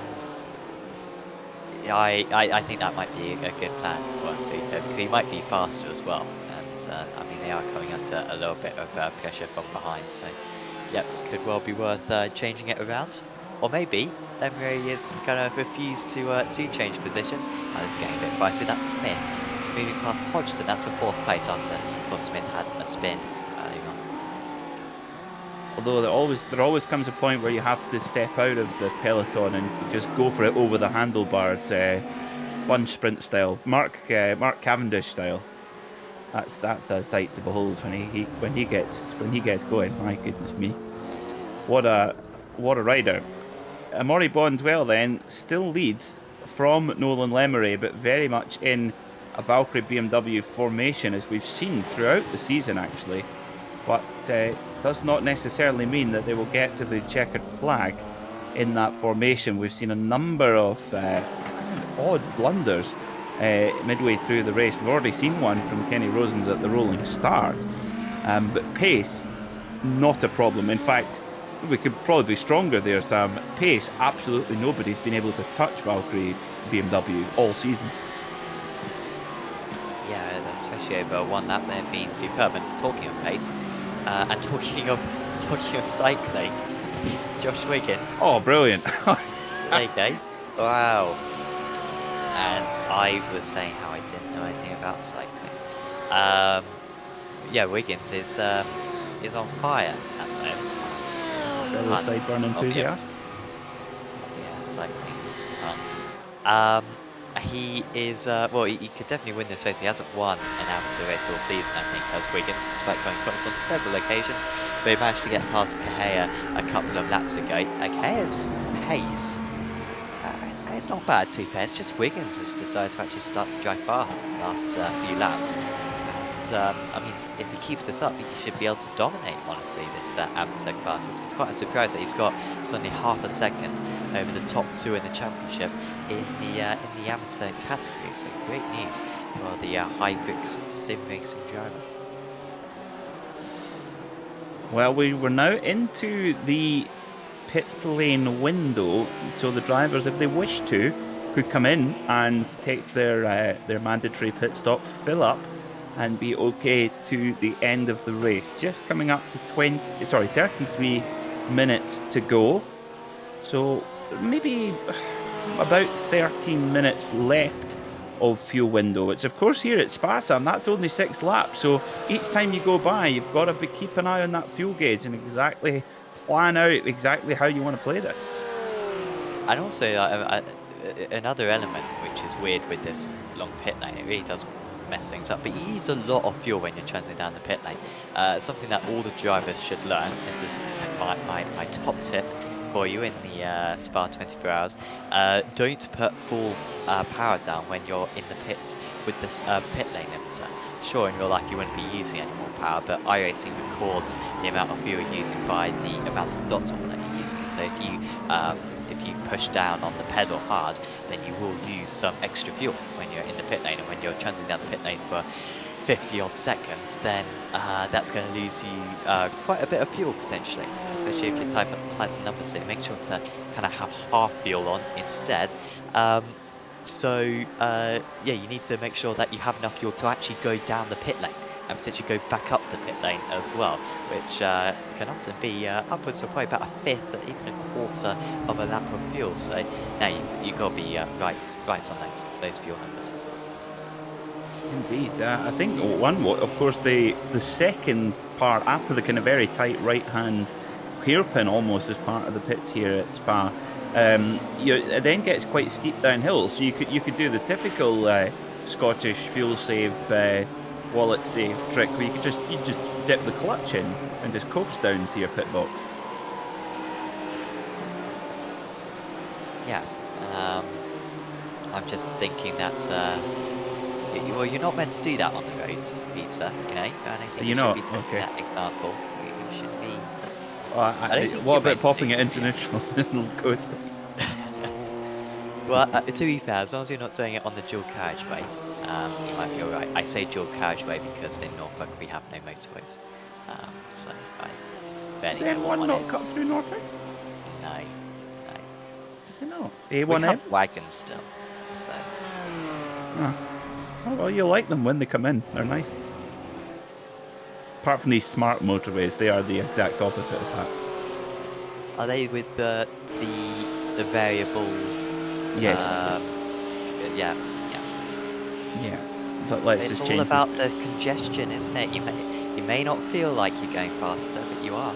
think that might be a good plan for him too, because he might be faster as well. I mean, they are coming under a little bit of pressure from behind, so yep, could well be worth changing it around. Or maybe Lemery is going to refuse to change positions. It's getting a bit pricey. That's Smith moving past Hodgson. That's for 4th place after, of course, Smith had a spin earlier on. Although there always comes a point where you have to step out of the peloton and just go for it over the handlebars, bunch sprint style, Mark Cavendish style. That's a sight to behold when he gets going. My goodness me, what a rider! Amaury Bondwell then still leads from Nolan Lemery, but very much in a Valkyrie BMW formation, as we've seen throughout the season actually. But does not necessarily mean that they will get to the checkered flag in that formation. We've seen a number of odd blunders midway through the race. We've already seen one from Kenny Rosens at the rolling start, but pace, not a problem. In fact, we could probably be stronger there, Sam. Pace, absolutely nobody's been able to touch Valkyrie BMW all season. Yeah, especially over one lap, they've been superb. And talking of pace, and talking of cycling, Josh Wiggins. Oh, brilliant! There you go. Wow. And I was saying how I didn't know anything about cycling. Yeah, Wiggins is on fire at the moment. Fellow sideburn enthusiast. Yeah, cycling. He is he could definitely win this race. He hasn't won an amateur race all season, I think, as Wiggins, despite going close on several occasions. But he managed to get past Kahea a couple of laps ago. Kahea's pace, it's not bad to be fair. It's just Wiggins has decided to actually start to drive fast in the last few laps. And I mean, if he keeps this up, he should be able to dominate, honestly, this amateur class. It's quite a surprise that he's got suddenly half a second over the top 2 in the championship in the amateur category. So great news for the Hybrix sim racing driver. Well, we were now into the pit lane window, so the drivers, if they wish to, could come in and take their mandatory pit stop, fill up, and be okay to the end of the race. Just coming up to 33 minutes to go. So maybe about 13 minutes left of fuel window, which of course here at Spa, Sam, that's only 6 laps. So each time you go by, you've got to keep an eye on that fuel gauge and exactly plan out exactly how you want to play this. And also, another element which is weird with this long pit lane, it really does mess things up, but you use a lot of fuel when you're transiting down the pit lane. Something that all the drivers should learn. This is my top tip for you in the Spa 24 hours. Don't put full power down when you're in the pits with this pit lane limiter. Sure, in real life you wouldn't be using any more power, but iRacing records the amount of fuel you're using by the amount of dots that you're using. So if you push down on the pedal hard, then you will use some extra fuel when you're in the pit lane, and when you're transiting down the pit lane for 50 odd seconds, then that's going to lose you quite a bit of fuel potentially, especially if you type up tighter numbers. So make sure to kind of have half fuel on instead. Yeah, you need to make sure that you have enough fuel to actually go down the pit lane and potentially go back up the pit lane as well, which can often be upwards of probably about a fifth or even a quarter of a lap of fuel. So now you've got to be right on those fuel numbers. Indeed. I think of course, the second part after the kind of very tight right-hand hairpin almost as part of the pits here at Spa, it then gets quite steep downhill. So you could do the typical Scottish fuel save, wallet save trick where you just dip the clutch in and just coast down to your pit box. Yeah, I'm just thinking that well, you're not meant to do that on the roads, Peter. You know, I don't think you should be setting that example. You should be. What about popping it into neutral and coasting? Well, to be fair, as long as you're not doing it on the dual carriageway, you might be alright. I say dual carriageway because in Norfolk we have no motorways. So I barely Does know M1 what not cut through Norfolk? No. Does it not? We A1M? have wagons still, so. Oh, well, you like them when they come in. They're nice. Apart from these smart motorways, they are the exact opposite of that. Are they with the variable? Yes. Yeah. But let's It's just all change about the congestion, isn't it? You may not feel like you're going faster, but you are.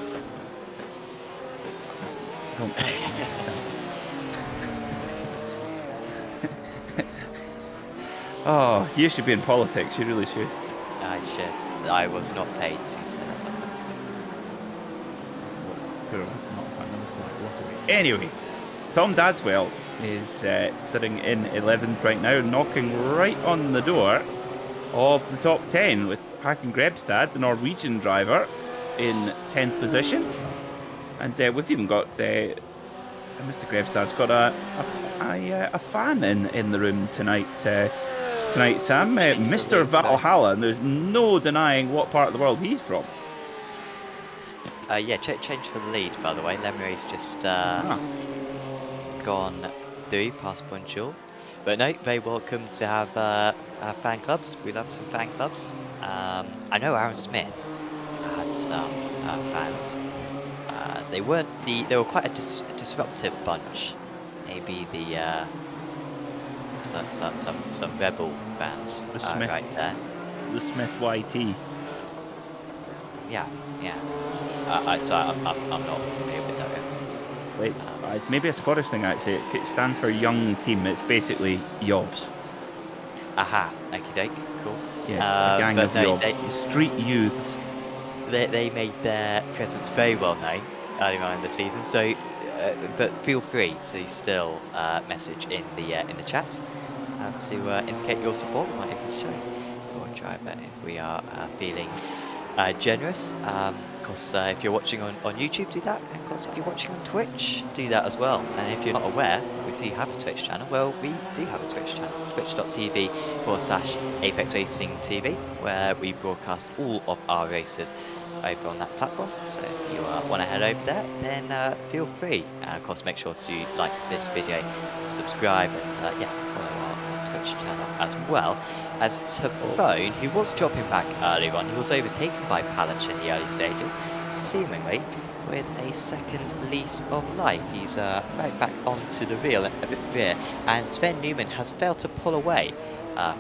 Oh, you should be in politics. You really should. I should. I was not paid to say that. Anyway, Tom Dadswell is sitting in 11th right now, knocking right on the door of the top 10 with Hakan Grebstad, the Norwegian driver, in 10th position. And we've even got Mr. Grebstad's got a fan in the room tonight. Tonight, Sam, Mr. Valhalla, and there's no denying what part of the world he's from. Yeah, change for the lead, by the way. Lemery's just gone through past Bunchul. But no, very welcome to have fan clubs. We love some fan clubs. I know Aaron Smith had some fans. They were quite a disruptive bunch. Maybe the some rebel fans right there. The Smith YT. Yeah. I'm not familiar with that reference. It's maybe a Scottish thing actually. It stands for young team. It's basically yobs. Aha, okie doke, cool. Yes, a gang of yobs. Street youths. They made their presence very well known earlier on in the season. So, but feel free to still message in the chat to indicate your support. We might even show your driver if we are feeling generous. Of course, if you're watching on YouTube, do that. And of course, if you're watching on Twitch, do that as well. And if you're not aware that we do have a Twitch channel, well, we do have a Twitch channel, twitch.tv/Apex Racing TV, where we broadcast all of our races over on that platform. So if you want to head over there, then feel free. And of course, make sure to like this video, subscribe, and follow our Twitch channel as well. as Tabone, who was dropping back early on, he was overtaken by Palich in the early stages, seemingly with a second lease of life. He's right back onto the rear, and Sven Newman has failed to pull away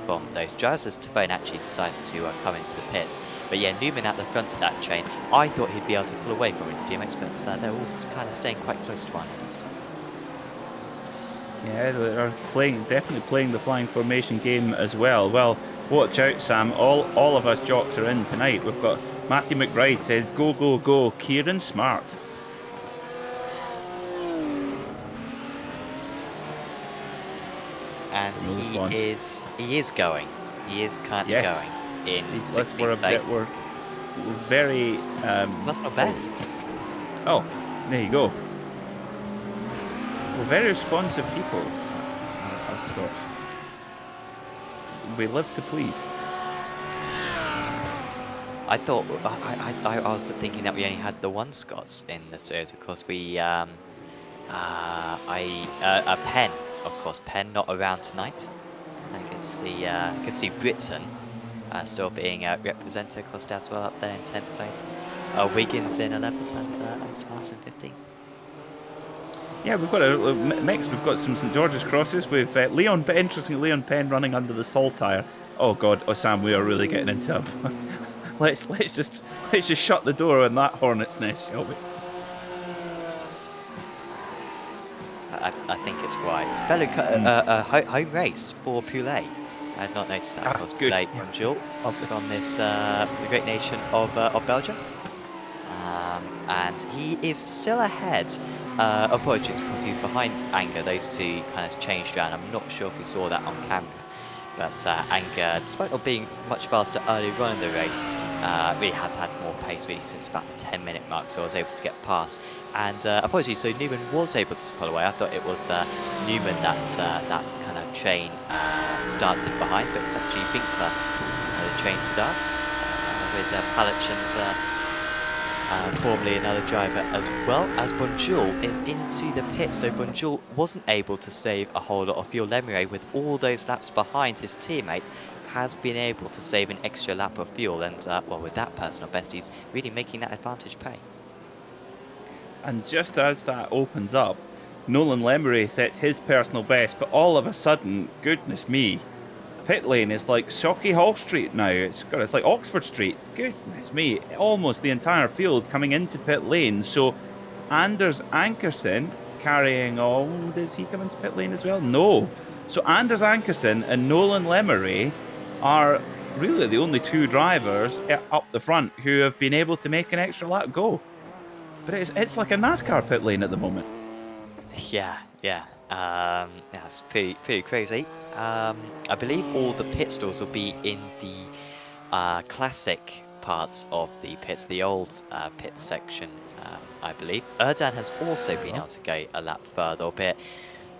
from those drivers as Tabone actually decides to come into the pits. But yeah, Newman at the front of that chain. I thought he'd be able to pull away from his teammates, but they're all kind of staying quite close to one another still. Yeah, they're definitely playing the flying formation game as well. Well, watch out, Sam. All of us jocks are in tonight. We've got Matthew McBride says, go, go, go, Kieran Smart. And he is going. He is currently going in 16th place. We're very... That's not best. Oh, there you go. We're very responsive people, us Scots. We live to please. I thought I was thinking that we only had the one Scots in the series. Of course, we Penn, of course, Penn not around tonight. I could see Britain still being represented. Of course, Dadswell up there in 10th place. Wiggins in 11th and Smart in 15th. Yeah, we've got a mix. We've got some St George's crosses with Leon Penn running under the Saltire. Oh God, Sam, we are really getting into it. let's just shut the door on that hornet's nest, shall we? I think it's wise. Fellow home race for Poulet. I had not noticed that. Of course, Poulet Bonjour from this the great nation of Belgium, and he is still ahead. Apologies, of course, he's behind Anger. Those two kind of changed around. I'm not sure if we saw that on camera. But Anger, despite not being much faster early on in the race, really has had more pace really since about the 10-minute mark, so I was able to get past. And apologies, so Newman was able to pull away. I thought it was Newman that kind of train started behind, but it's actually Winkler the train starts with Palich and formerly another driver, as well as Bonjour is into the pit. So Bonjour wasn't able to save a whole lot of fuel. Lemuret, with all those laps behind his teammate, has been able to save an extra lap of fuel, and well, with that personal best, he's really making that advantage pay. And just as that opens up, Nolan Lemuret sets his personal best, but all of a sudden, goodness me, pit lane is like Shockey Hall Street now. It's like Oxford Street. Goodness me, almost the entire field coming into pit lane. So Anders Ankersen carrying on. Does he come into pit lane as well? No. So Anders Ankersen and Nolan Lemuret are really the only two drivers up the front who have been able to make an extra lap go. But it's like a NASCAR pit lane at the moment. Yeah. That's pretty crazy. I believe all the pit stalls will be in the classic parts of the pits, the old pit section, I believe. Erdan has also been able to go a lap further, albeit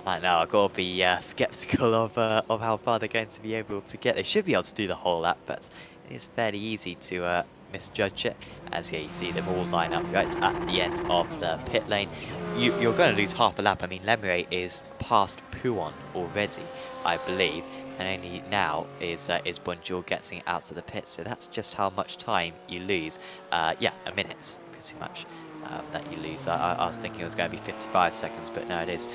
I know I've got to be skeptical of how far they're going to be able to get. They should be able to do the whole lap, but it is fairly easy to misjudge it, as you see them all line up right at the end of the pit lane. You're going to lose half a lap. I mean, Lemuret is past Pouon already, I believe, and only now is Bonjour getting out to the pit. So that's just how much time you lose. Yeah, a minute, pretty much, that you lose. I was thinking it was going to be 55 seconds, but no, it is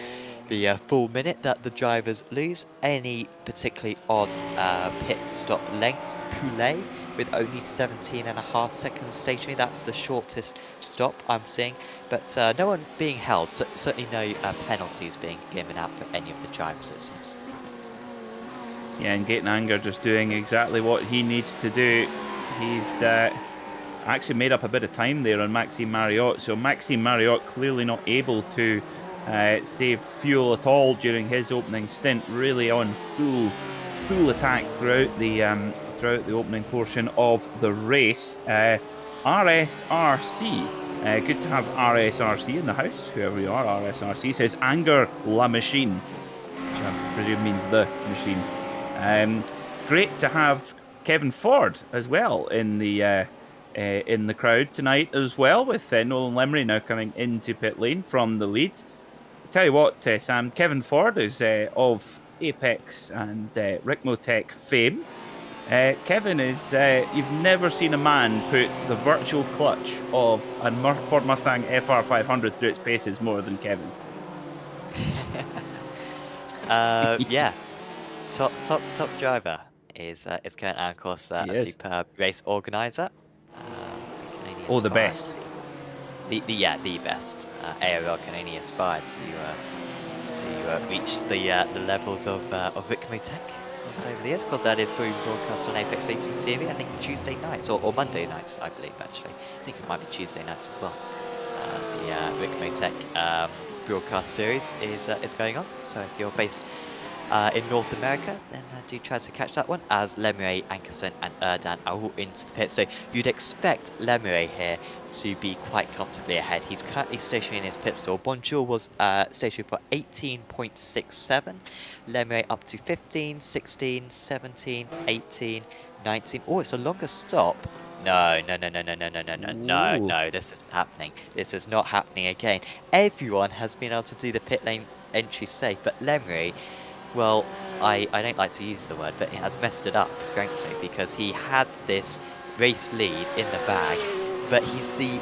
the full minute that the drivers lose. Any particularly odd pit stop lengths, Poulet with only 17.5 seconds stationary. That's the shortest stop I'm seeing. But no one being held, so certainly no penalties being given out for any of the drivers, it seems. Yeah, and Gaten Anger just doing exactly what he needs to do. He's actually made up a bit of time there on Maxime Marriott. So Maxime Marriott clearly not able to save fuel at all during his opening stint. Really on full attack throughout the opening portion of the race. RSRC, good to have RSRC in the house, whoever you are. RSRC says Anger La Machine, which I presume means the machine. Great to have Kevin Ford as well in the crowd tonight as well, with Nolan Lemuret now coming into pit lane from the lead. Tell you what, Sam, Kevin Ford is of Apex and Ricmotech fame. Kevin is, you've never seen a man put the virtual clutch of a Ford Mustang FR500 through its paces more than Kevin. Yeah, top driver is Kevin, and of course a superb race organizer. The best. The best. AOL can only aspire to reach the levels of Rick Motek over the years. Of course, that is being broadcast on Apex Racing TV. I think Tuesday nights or Monday nights, I believe. Actually, I think it might be Tuesday nights as well. The Rick Motek broadcast series is going on. So if you're based in North America, then do try to catch that one, as Lemire, Ankerson and Erdan are all into the pit. So you'd expect Lemire here to be quite comfortably ahead. He's currently stationary in his pit stall. Bonjour was stationary for 18.67. Lemire up to 15, 16, 17, 18, 19. Oh, it's a longer stop. No, this isn't happening. This is not happening again. Everyone has been able to do the pit lane entry safe, but Lemire, well, I don't like to use the word, but he has messed it up, frankly, because he had this race lead in the bag, but he's the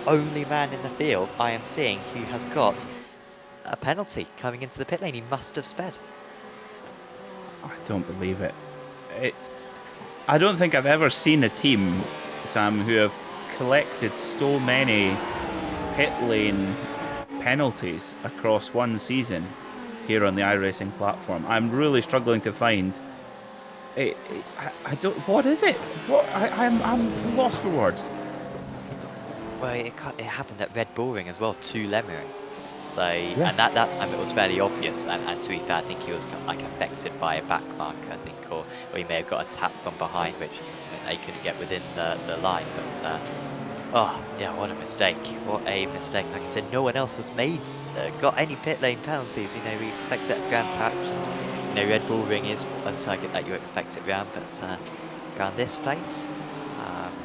only man in the field I am seeing who has got a penalty coming into the pit lane. He must have sped. I don't believe it. I don't think I've ever seen a team, Sam, who have collected so many pit lane penalties across one season here on the iRacing platform. I'm really struggling to find. I don't. What is it? I'm lost for words. Well, it happened at Red Bull Ring as well to Lemire. So, yeah. And that time it was fairly obvious, and to be fair, I think he was like affected by a back mark, I think, or he may have got a tap from behind, which they couldn't get within the line. But oh yeah, what a mistake! What a mistake! Like I said, no one else has got any pit lane penalties. You know, we expect it at Grand Traction. You know, Red Bull Ring is a circuit that you expect it around, but around this place,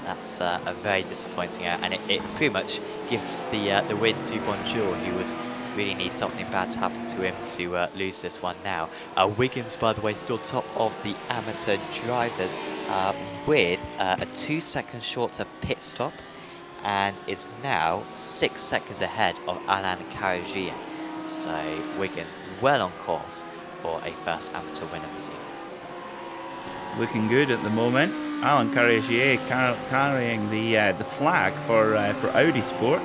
that's a very disappointing out, and it pretty much gives the win to Bonjour, who would really need something bad to happen to him to lose this one now. Wiggins, by the way, still top of the amateur drivers with a 2 second shorter pit stop, and is now 6 seconds ahead of Alain Caragier. So Wiggins well on course for a first amateur win of the season. Looking good at the moment. Alain Caragier carrying the flag for Audi Sport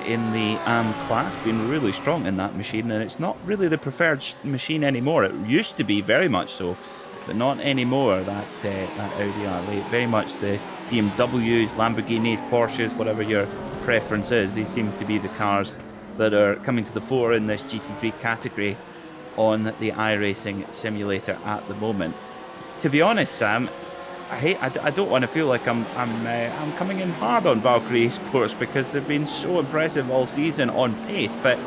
in the AM class, being really strong in that machine, and it's not really the preferred machine anymore. It used to be very much so, but not anymore. That Audi R8, very much the BMWs, Lamborghinis, Porsches, whatever your preference is. These seem to be the cars that are coming to the fore in this GT3 category on the iRacing simulator at the moment. To be honest, Sam, I don't want to feel like I'm coming in hard on Valkyrie Esports, because they've been so impressive all season on pace, but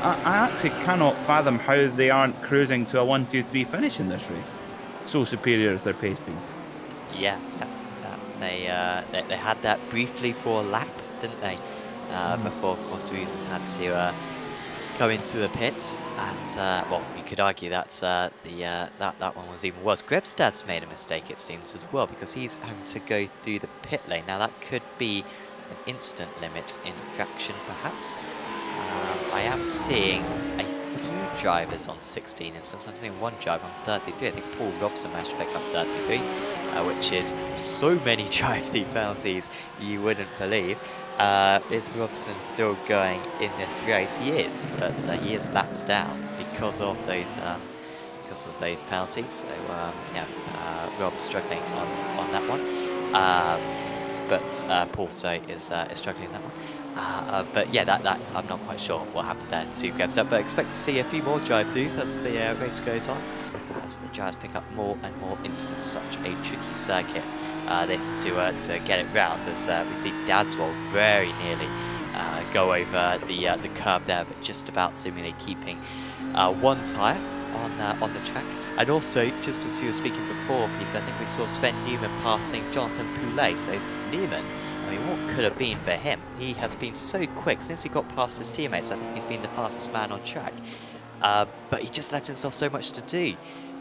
I actually cannot fathom how they aren't cruising to a 1-2-3 finish in this race. So superior as their pace been. Yeah, they had that briefly for a lap, didn't they? Before, of course, the users had to go into the pits, and well, you could argue that that one was even worse. Grebstad's made a mistake, it seems, as well, because he's having to go through the pit lane. Now that could be an instant limit infraction, perhaps. I am seeing a few drivers on 16 instance. I'm seeing one driver on 33. I think Paul Robson managed to pick up 33, which is so many drive-through penalties you wouldn't believe. Is Robson still going in this race? He is, but he is laps down because of those penalties. So yeah, Rob's struggling on that one, but Paul is struggling in that one. But yeah, that I'm not quite sure what happened there to Grebstad, but expect to see a few more drive-throughs as the race goes on, as the drivers pick up more and more instances. Such a tricky circuit, this to get it round, as we see Dadswell very nearly go over the curb there, but just about seemingly keeping one tyre on the track. And also, just as you were speaking before, Peter, I think we saw Sven Newman passing Jonathan Poulet. So Newman, I mean, what could have been for him? He has been so quick since he got past his teammates. I think he's been the fastest man on track. But he just left himself so much to do.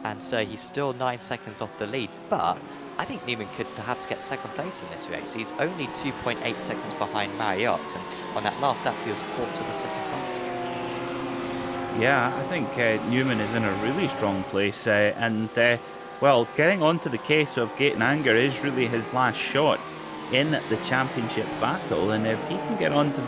and so he's still 9 seconds off the lead, but I think Newman could perhaps get second place in this race. He's only 2.8 seconds behind Marriott, and on that last lap he was caught to the second faster. Yeah, I think Newman is in a really strong place, and well, getting onto the case of Gaten Anger is really his last shot in the championship battle, and if he can get onto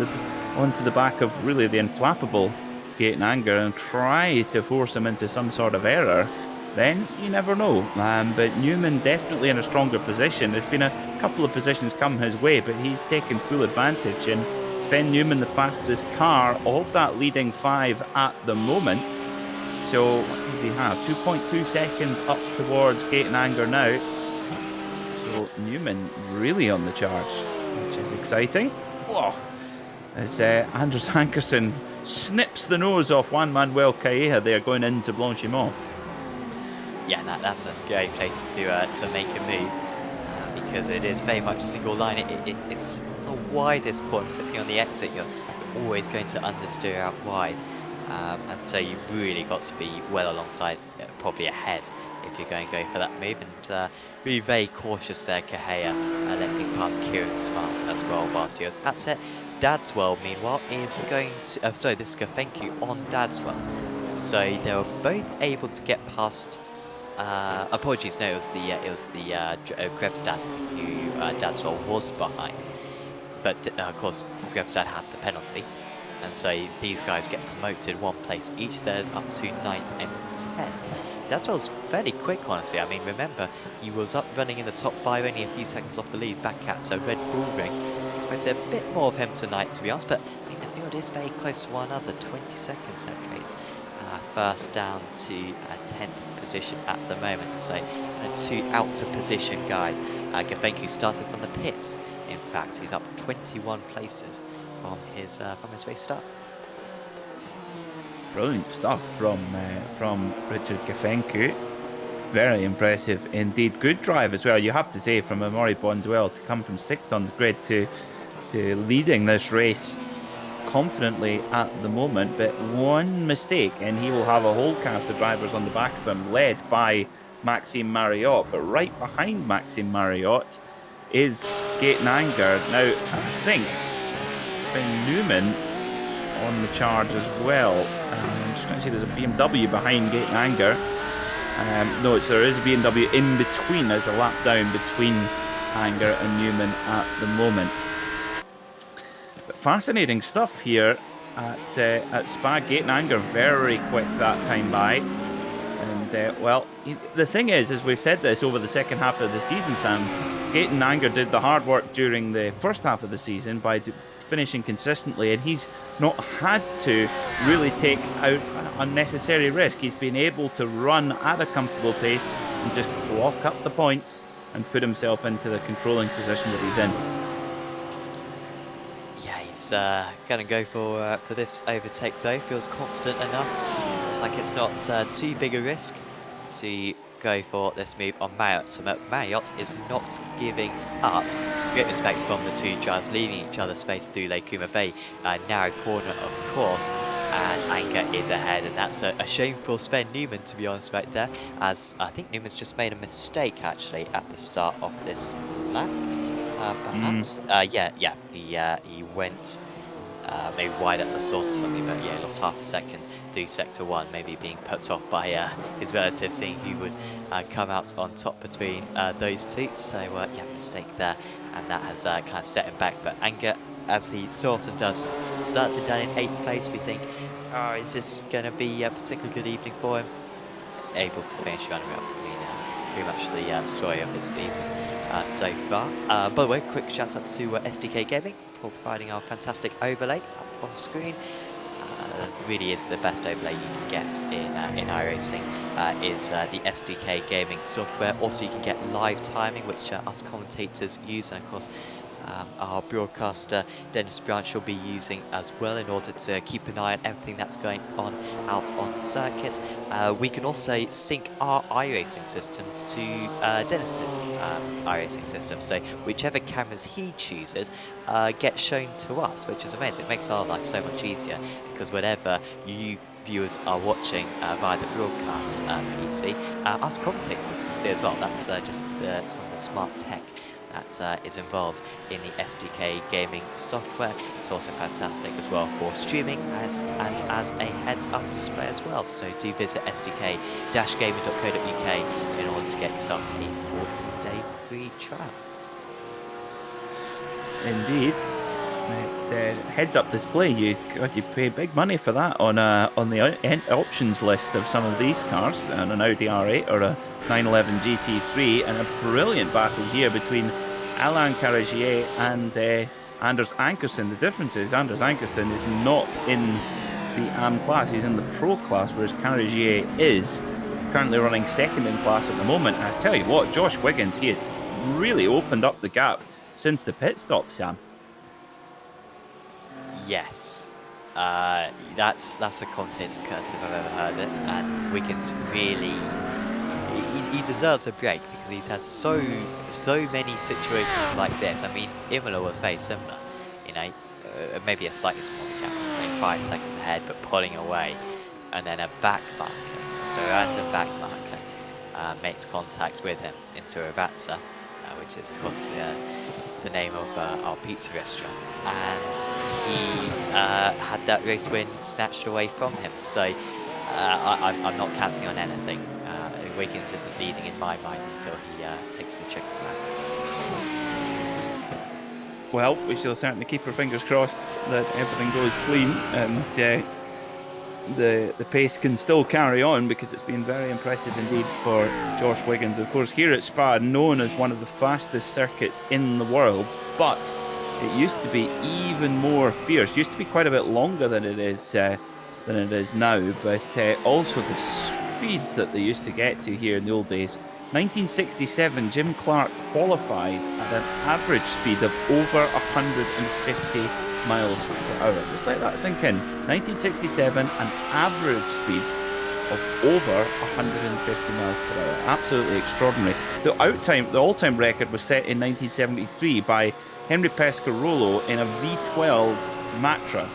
the back of really the inflappable Gaten Anger and try to force him into some sort of error, then you never know. But Newman definitely in a stronger position. There's been a couple of positions come his way, but he's taken full advantage, and Sven Newman the fastest car of that leading 5 at the moment. So what does he have? 2.2 seconds up towards Gaten Anger now. So Newman really on the charge, which is exciting. Whoa. As Anders Hankerson snips the nose off Juan Manuel Calleja there going into Blanchimont. Yeah, that's a scary place to make a move, because it is very much single line. It's the widest corner, particularly on the exit. You're always going to understeer out wide, and so you really got to be well alongside, probably ahead, if you're going to go for that move. And really very cautious there, Calleja, letting pass Kieran Smart as well whilst he was at it. Dadswell, meanwhile, is going to... sorry, this is Gafencu on Dadswell. So they were both able to get past... apologies, no, it was the Grebstad who Dadswell was behind. But, of course, Grebstad had the penalty. And so these guys get promoted 1 place each. They're up to 9th and 10th. Dadswell's fairly quick, honestly. I mean, remember, he was up running in the top 5, only a few seconds off the lead, back at Red Bull Ring. Expected a bit more of him tonight, to be honest, but I mean, the field is very close to one another. 20 seconds separates first down to 10th position at the moment. So 2 out of position guys. Gafencu started from the pits. In fact, he's up 21 places from his race start. Brilliant stuff from Richard Gafencu. Very impressive indeed. Good drive as well, you have to say, from Amaury Bonduelle to come from 6th on the grid to leading this race confidently at the moment. But one mistake and he will have a whole cast of drivers on the back of him, led by Maxime Marriott. But right behind Maxime Marriott is Gaten Anger. Now, I think Sven Newman on the charge as well. I'm just trying to see, there's a BMW behind Gaten Anger. No, there is a BMW in between. There's a lap down between Anger and Newman at the moment. But fascinating stuff here at Spa. Gaten Anger very quick that time by. And, well, the thing is, as we've said this over the second half of the season, Sam, Gaten Anger did the hard work during the first half of the season by finishing consistently, and he's not had to really take out unnecessary risk. He's been able to run at a comfortable pace and just clock up the points and put himself into the controlling position that he's in. Yeah, he's going to go for this overtake though. Feels confident enough. Looks like it's not too big a risk to go for this move on Marriott. So Marriott is not giving up. Great respect from the 2 drivers, leaving each other space through Lake Kuma Bay. Narrow corner, of course, and Anger is ahead, and that's a shame for Sven Newman, to be honest, right there, as I think Newman's just made a mistake, actually, at the start of this lap, perhaps. He went maybe wide at the source or something, but yeah, he lost half a second through Sector 1, maybe being put off by his relative, seeing who would come out on top between those 2. So, yeah, mistake there, and that has kind of set him back. But Anger, as he so often does, started down in 8th place. We think, oh, is this going to be a particularly good evening for him? Able to finish runner-up. I mean, pretty much the story of this season so far. By the way, quick shout out to SDK Gaming for providing our fantastic overlay up on the screen. Really is the best overlay you can get in iRacing, is the SDK Gaming software. Also, you can get live timing, which us commentators use, and of course our broadcaster Dennis Branch will be using as well, in order to keep an eye on everything that's going on out on circuit. We can also sync our iRacing system to Dennis's iRacing system, so whichever cameras he chooses get shown to us, which is amazing. It makes our life so much easier, because whenever you viewers are watching via the broadcast PC, us commentators can see as well. That's just some of the smart tech that is involved in the SDK Gaming software. It's also fantastic as well for streaming and as a heads-up display as well. So do visit sdk-gaming.co.uk in order to get yourself a 14-day free trial. Indeed. It's a heads-up display. You pay big money for that on the options list of some of these cars, on an Audi R8 or a 911 GT3, and a brilliant battle here between Alain Caragier and Anders Ankersen. The difference is Anders Ankersen is not in the AM class, he's in the Pro class, whereas Caragier is currently running second in class at the moment. And I tell you what, Josh Wiggins, he has really opened up the gap since the pit stop, Sam. Yes, that's a contest curse if I've ever heard it, and Wiggins really, he deserves a break because he's had so many situations like this. I mean, Imola was very similar, you know, maybe a slightly smaller gap, 5 seconds ahead, but pulling away, and then a back marker, so a random back marker makes contact with him into Ravazza, which is of course the name of our pizza restaurant, and he had that race win snatched away from him. So I'm not counting on anything. Wiggins isn't leading in my mind until he takes the check back. Well, we shall certainly keep our fingers crossed that everything goes clean and the pace can still carry on, because it's been very impressive indeed for Josh Wiggins. Of course, here at Spa, known as one of the fastest circuits in the world, but it used to be even more fierce. Used to be quite a bit longer than it is now, but also the speeds that they used to get to here in the old days. 1967, Jim Clark qualified at an average speed of over 150 miles per hour. Just let that sink in. 1967, an average speed of over 150 miles per hour. Absolutely extraordinary. The all-time record was set in 1973 by Henry Pescarolo in a V12 Matra,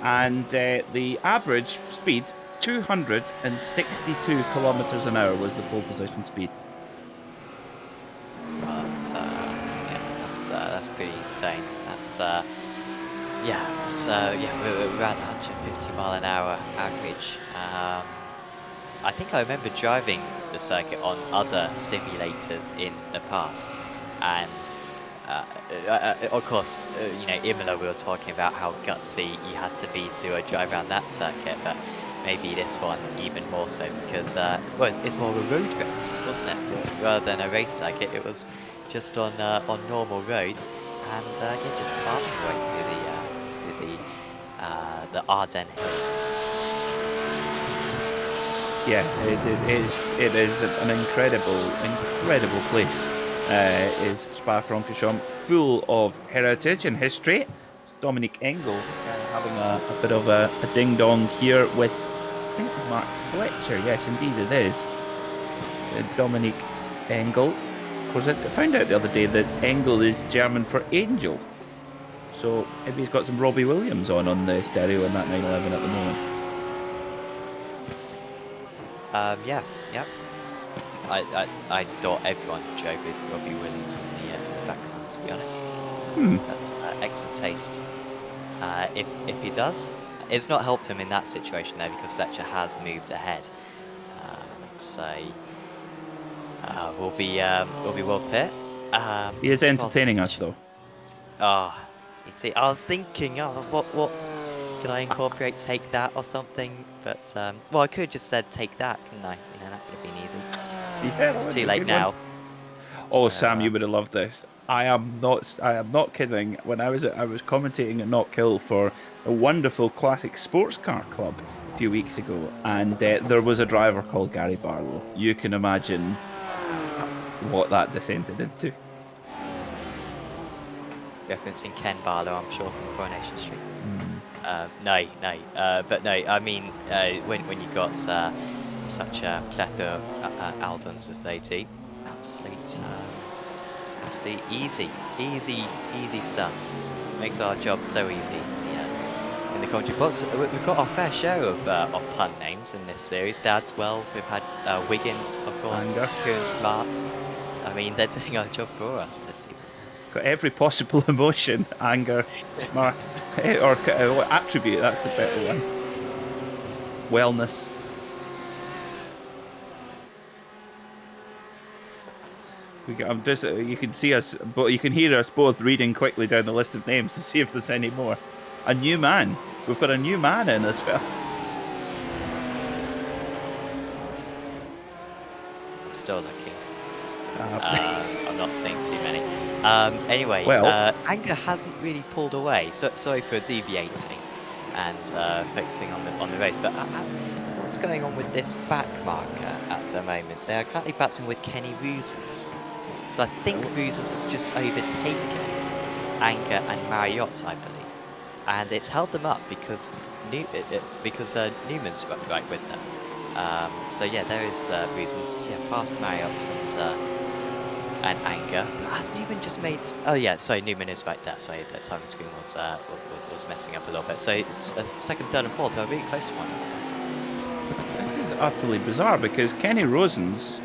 and the average speed 262 kilometers an hour was the pole position speed. Well, that's pretty insane. That's we're around 150 mile an hour average. I think I remember driving the circuit on other simulators in the past, and of course, you know, Imola, we were talking about how gutsy you had to be to drive around that circuit, but maybe this one even more so, because it's more of a road race, wasn't it? Rather than a race circuit, it was just on normal roads, and just carving away through the Ardennes hills. Yeah, it is an incredible place. Is Spa-Francorchamps, full of heritage and history. It's Dominique Engel having a bit of a ding-dong here with, I think, Mark Fletcher. Yes, indeed it is. Dominique Engel. Of course, I found out the other day that Engel is German for angel. So maybe he's got some Robbie Williams on the stereo in that 911 at the moment. Yeah. I thought everyone drove with Robbie Williams in the background, to be honest. That's excellent taste. If he does, it's not helped him in that situation though, because Fletcher has moved ahead. We'll be well clear. He is entertaining us though. You see, I was thinking, what can I incorporate? Take that or something? But well, I could have just said take that, couldn't I? You know, that would have been easy. Yeah, it's too late now. Oh, so, Sam, you would have loved this. I am not kidding. When I was commentating at Knock Hill for a wonderful classic sports car club a few weeks ago, and there was a driver called Gary Barlow. You can imagine what that descended into. Referencing Ken Barlow, I'm sure, from Coronation Street. No. But no, I mean, when you got such a plethora of albums as they do, absolute easy stuff. Makes our job so easy in the commentary box. We've got our fair share of pun names in this series. Dadswell, we've had Wiggins, of course, Anger. Kieran Smarts. I mean, they're doing our job for us this season. Got every possible emotion, anger, smart, or attribute, that's the better one. Wellness. You can see us, but you can hear us both reading quickly down the list of names to see if there's any more. A new man. We've got a new man in as well. I'm still looking. I'm not seeing too many. Anyway, Well, Anger hasn't really pulled away. So sorry for deviating and focusing on the race. But what's going on with this back marker at the moment? They're currently battling with Kenny Woosens. So I think Woosens has just overtaken Anger and Marriott, I believe. And it's held them up because Newman's right with them. So yeah, there is Woosens, past Marriott and Anger. But has Newman just made... Oh yeah, sorry, Newman is right there. Sorry, the timing screen was messing up a little bit. So it's second, third and fourth, they're really close to one another. this is utterly bizarre because Kenny Rosens,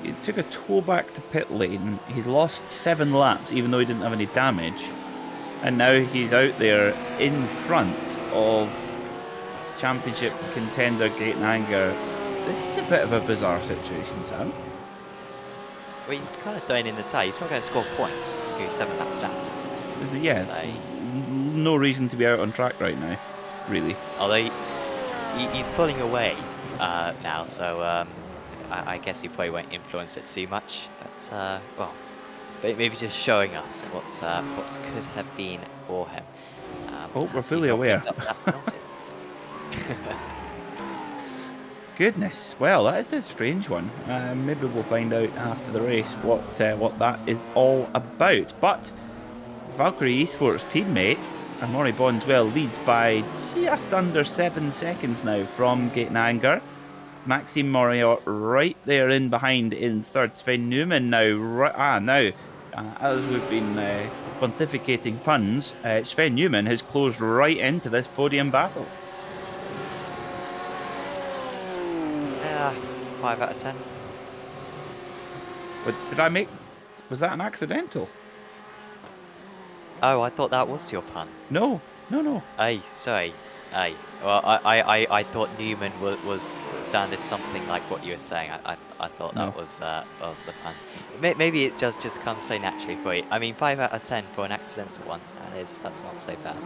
he took a tow back to pit lane. He lost 7 laps even though he didn't have any damage. And now he's out there in front of championship contender Gaten Anger. This is a bit of a bizarre situation, Sam. Well, you're kind of throwing in the tie. He's not going to score points. He's 7 laps down. Yeah, So, no reason to be out on track right now, really. although he's pulling away now, so I guess he probably won't influence it too much. But but maybe just showing us what could have been for him. Oh, we're as he fully not aware. picked up that penalty. Goodness, well, that is a strange one. Maybe we'll find out after the race what that is all about. But Valkyrie Esports teammate Amaury Bondswell leads by just under 7 seconds now from Gaten Anger. Maxime Moriot right there in behind in third. Sven Newman now. As we've been pontificating puns, Sven Newman has closed right into this podium battle. 5 out of 10. But was that an accidental? Oh, I thought that was your pun. No. Aye, sorry. Aye. Well, I thought Newman was sounded something like what you were saying. I thought that was the pun. Maybe it does just come so naturally for you. I mean, 5 out of 10 for an accidental one. That's not so bad.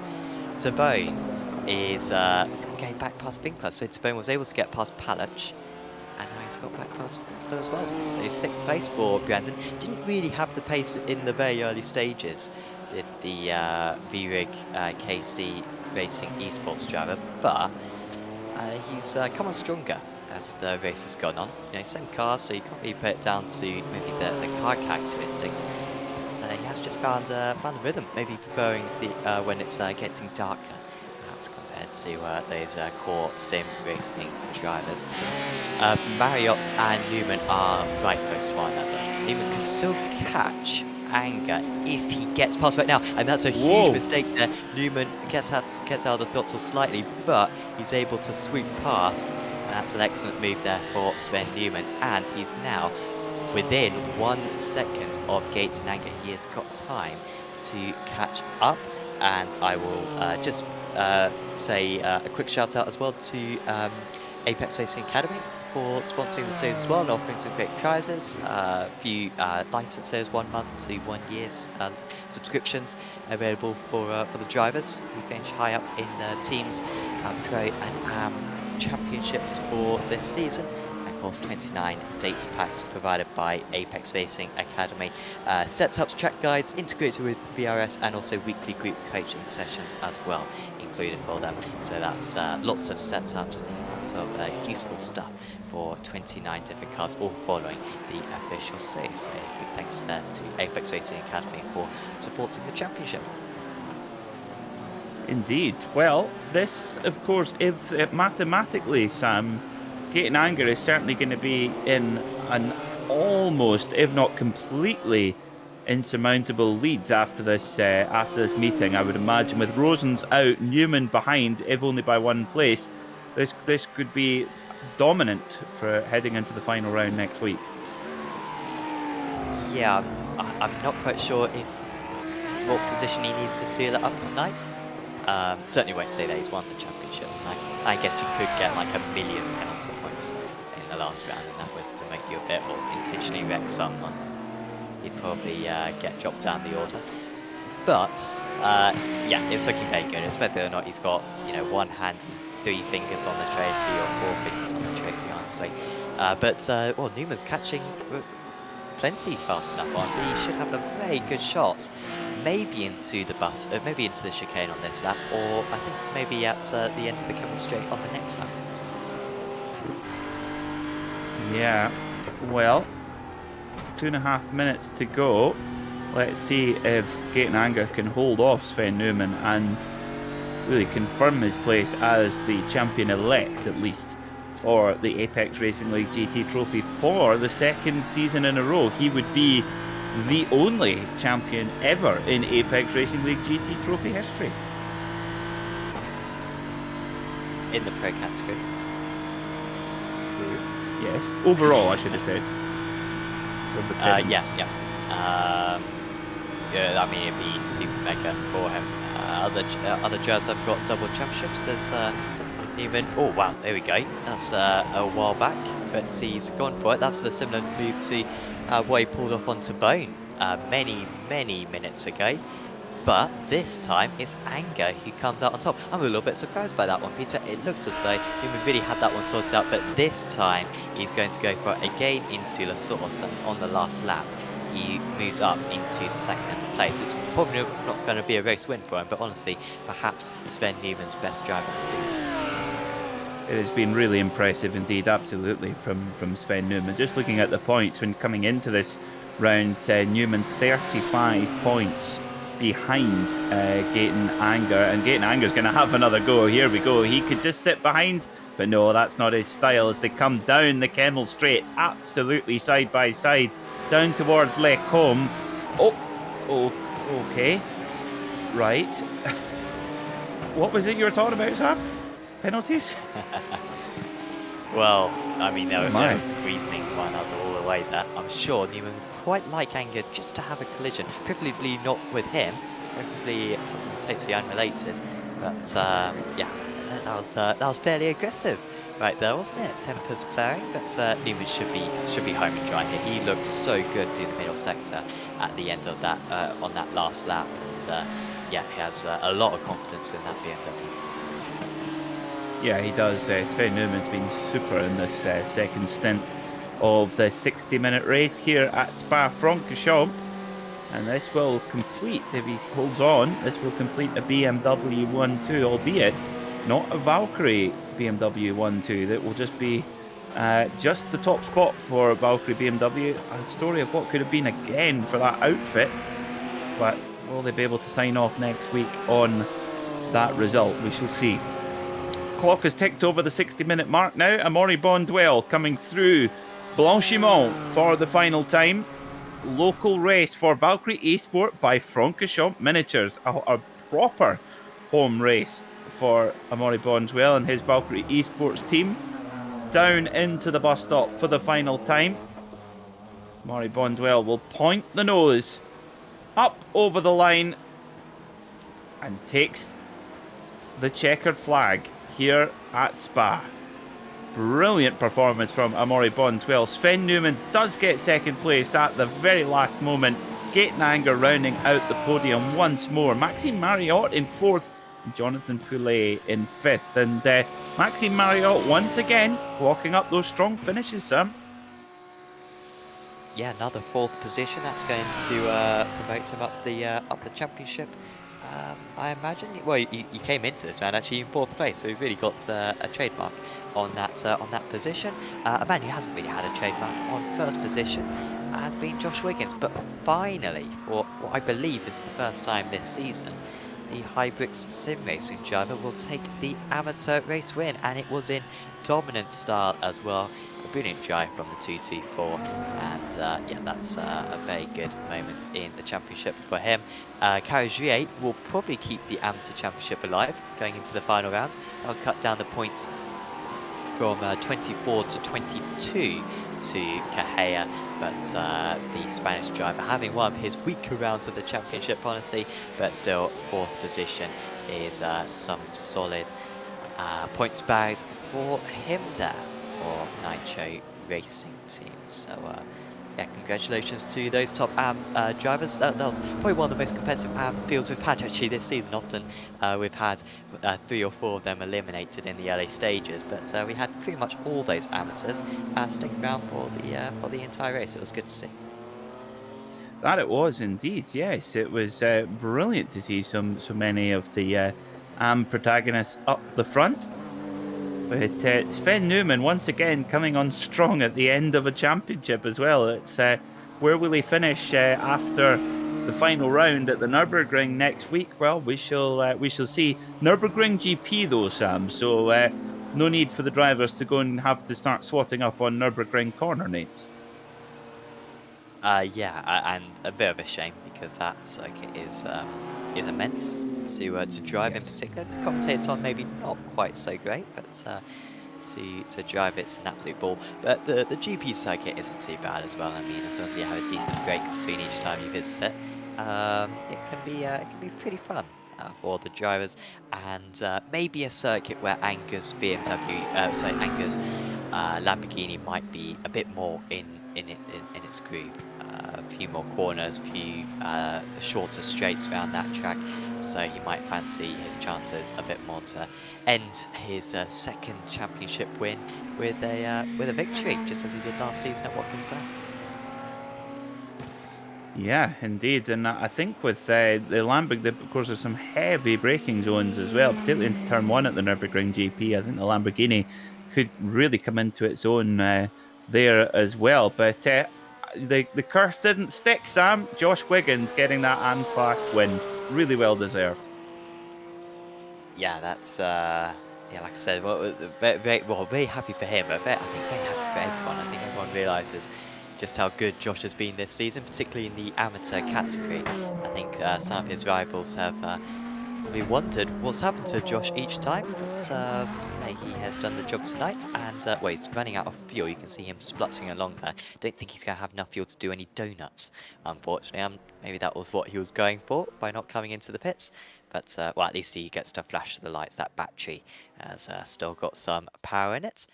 Tabone is going back past Winkler. So Tabone was able to get past Palach, and now he's got back past Winkler as well. So 6th place for Brandon. Didn't really have the pace in the very early stages. Did the V-Rig KC Racing Esports driver, but he's come on stronger as the race has gone on. You know, same car, so you can't really put it down to maybe the car characteristics. But he has just found a rhythm, maybe preferring the when it's getting darker, perhaps compared to those core sim racing drivers. Marriott and Newman are right close to one another. Newman can still catch Anger if he gets past right now, and that's a huge mistake there. Newman gets out of the throttle slightly, but he's able to swoop past, and that's an excellent move there for Sven Newman, and he's now within 1 second of Gaten Anger. He has got time to catch up, and I will just say a quick shout out as well to Apex Racing Academy for sponsoring the series as well and offering some great prizes. A few licenses, 1 month to 1 year's subscriptions available for the drivers. We finish high up in the teams, Pro and AM championships for this season. And of course, 29 data packs provided by Apex Racing Academy. Setups, track guides integrated with VRS, and also weekly group coaching sessions as well included for them. So that's lots of setups, lots of useful stuff for 29 different cars, all following the official series. So big thanks there to Apex Racing Academy for supporting the championship. Indeed. Well, this, of course, if mathematically, Sam, Gaten Anger is certainly going to be in an almost, if not completely, insurmountable leads after this meeting. I would imagine with Rosen's out, Newman behind, if only by 1 place, this could be dominant for heading into the final round next week. Yeah, I'm not quite sure what position he needs to seal it up tonight. Certainly won't say that he's won the championship tonight. I guess you could get like 1 million penalty points in the last round, and that would to make you a bit, or intentionally wreck someone. He'd probably get dropped down the order. But yeah, it's looking very good. It's whether or not he's got 1 hand and 3 fingers on the trophy, or 4 fingers on the trophy, honestly. But well, Newman's catching plenty fast enough, honestly. He should have a very good shot. Maybe into the maybe into the chicane on this lap, or I think maybe at the end of the Kemmel Straight on the next lap. Yeah, well, 2.5 minutes to go. Let's see if Gaten Anger can hold off Sven Newman and really confirm his place as the champion-elect, at least, for the Apex Racing League GT Trophy for the 2nd season in a row. He would be the only champion ever in Apex Racing League GT Trophy history. In the pro category. True. Yes. Overall, I should have said. Yeah. Yeah, I mean, it'd be super mega for him. Other judges have got double championships. There's even... Oh, wow, there we go. That's a while back, but he's gone for it. That's the similar move to what he pulled off onto Bone many minutes ago. But this time, it's Anger who comes out on top. I'm a little bit surprised by that one, Peter. It looked as though he really had that one sorted out, but this time, he's going to go for it again into La Source, and on the last lap, he moves up into 2nd place. It's probably not going to be a race win for him, but honestly, perhaps Sven Newman's best drive of the season. It has been really impressive indeed, absolutely, from Sven Newman. Just looking at the points when coming into this round, Newman 35 points behind Gaten Anger, and Gaten Anger's going to have another go. Here we go. He could just sit behind, but no, that's not his style as they come down the Kemmel Straight, absolutely side by side, down towards Les Combes. Oh, okay. Right. What was it you were talking about, Sam? Penalties? Well, I mean, they were squeezing one another all the way there. I'm sure Newman would quite like Anger just to have a collision, preferably not with him, preferably something totally unrelated. But yeah, that was fairly aggressive right there, wasn't it? Tempers flaring, but Newman should be home and dry here. He looked so good through the middle sector at the end of that on that last lap, and yeah, he has a lot of confidence in that BMW. Yeah, he does. Sven Newman's been super in this 2nd stint of the 60-minute race here at Spa-Francorchamps, and this will complete, if he holds on, this will complete a BMW 1-2, albeit not a Valkyrie BMW 1-2. That will just be just the top spot for Valkyrie BMW. A story of what could have been again for that outfit, but will they be able to sign off next week on that result? We shall see. Clock has ticked over the 60-minute mark now. Amaury Bonduelle coming through Blanchimont for the final time. Local race for Valkyrie Esports by Francorchamps Miniatures. A proper home race for Amaury Bonduelle and his Valkyrie Esports team. Down into the bus stop for the final time. Amaury Bonduelle will point the nose up over the line and takes the checkered flag here at Spa. Brilliant performance from Amaury Bonduelle. Sven Newman does get 2nd place at the very last moment. Gaten Anger rounding out the podium once more. Maxime Mariotte in 4th, and Jonathan Poulet in 5th. And Maxime Mariotte once again clocking up those strong finishes, Sam. Yeah, another 4th position. That's going to promote him up the championship. I imagine. Well, he came into this round actually in 4th place, so he's really got a trademark on that position. A man who hasn't really had a trademark on 1st position has been Josh Wiggins, but finally, for what I believe is the first time this season, the Hybrix sim racing driver will take the amateur race win, and it was in dominant style as well. brilliant drive from the 224, and yeah, that's a very good moment in the championship for him. Caragier will probably keep the amateur championship alive going into the final round. I'll cut down the points from 24 to 22 to Cajea, but the Spanish driver having one of his weaker rounds of the championship, honestly, but still 4th position is some solid points bags for him there for Nitro Racing Team. So yeah, congratulations to those top drivers. That was probably one of the most competitive fields we've had actually this season. Often we've had 3 or 4 of them eliminated in the early stages, but we had pretty much all those amateurs stick around for the entire race. It was good to see. That it was indeed, yes. It was brilliant to see so many of the protagonists up the front. But Sven Newman once again coming on strong at the end of a championship as well. It's where will he finish after the final round at the Nürburgring next week? Well, we shall see. Nürburgring GP though, Sam. So no need for the drivers to go and have to start swatting up on Nürburgring corner names. Yeah, and a bit of a shame because that circuit is immense to drive. Yes. In particular. To commentate on, maybe not quite so great, but to drive, it's an absolute ball. But the GP circuit isn't too bad as well. I mean, as long as you have a decent break between each time you visit it, it can be pretty fun for the drivers, and maybe a circuit where Anger's Lamborghini might be a bit more in its groove. A few more corners, few shorter straights around that track, so he might fancy his chances a bit more to end his 2nd championship win with a victory, just as he did last season at Watkins Glen. Yeah, indeed, and I think with the Lamborghini, of course, there's some heavy braking zones as well, particularly into turn 1 at the Nürburgring GP. I think the Lamborghini could really come into its own there as well, but the curse didn't stick, Sam. Josh Wiggins getting that N-Class win. Really well deserved. Yeah, that's yeah, like I said, very happy for him, but I think very happy for everyone. I think everyone realises just how good Josh has been this season, particularly in the amateur category. I think some of his rivals have probably wondered what's happened to Josh each time, but he has done the job tonight, and well, he's running out of fuel. You can see him spluttering along there. Don't think he's going to have enough fuel to do any donuts, unfortunately. Maybe that was what he was going for by not coming into the pits, but well, at least he gets to flash the lights. That battery has still got some power in it.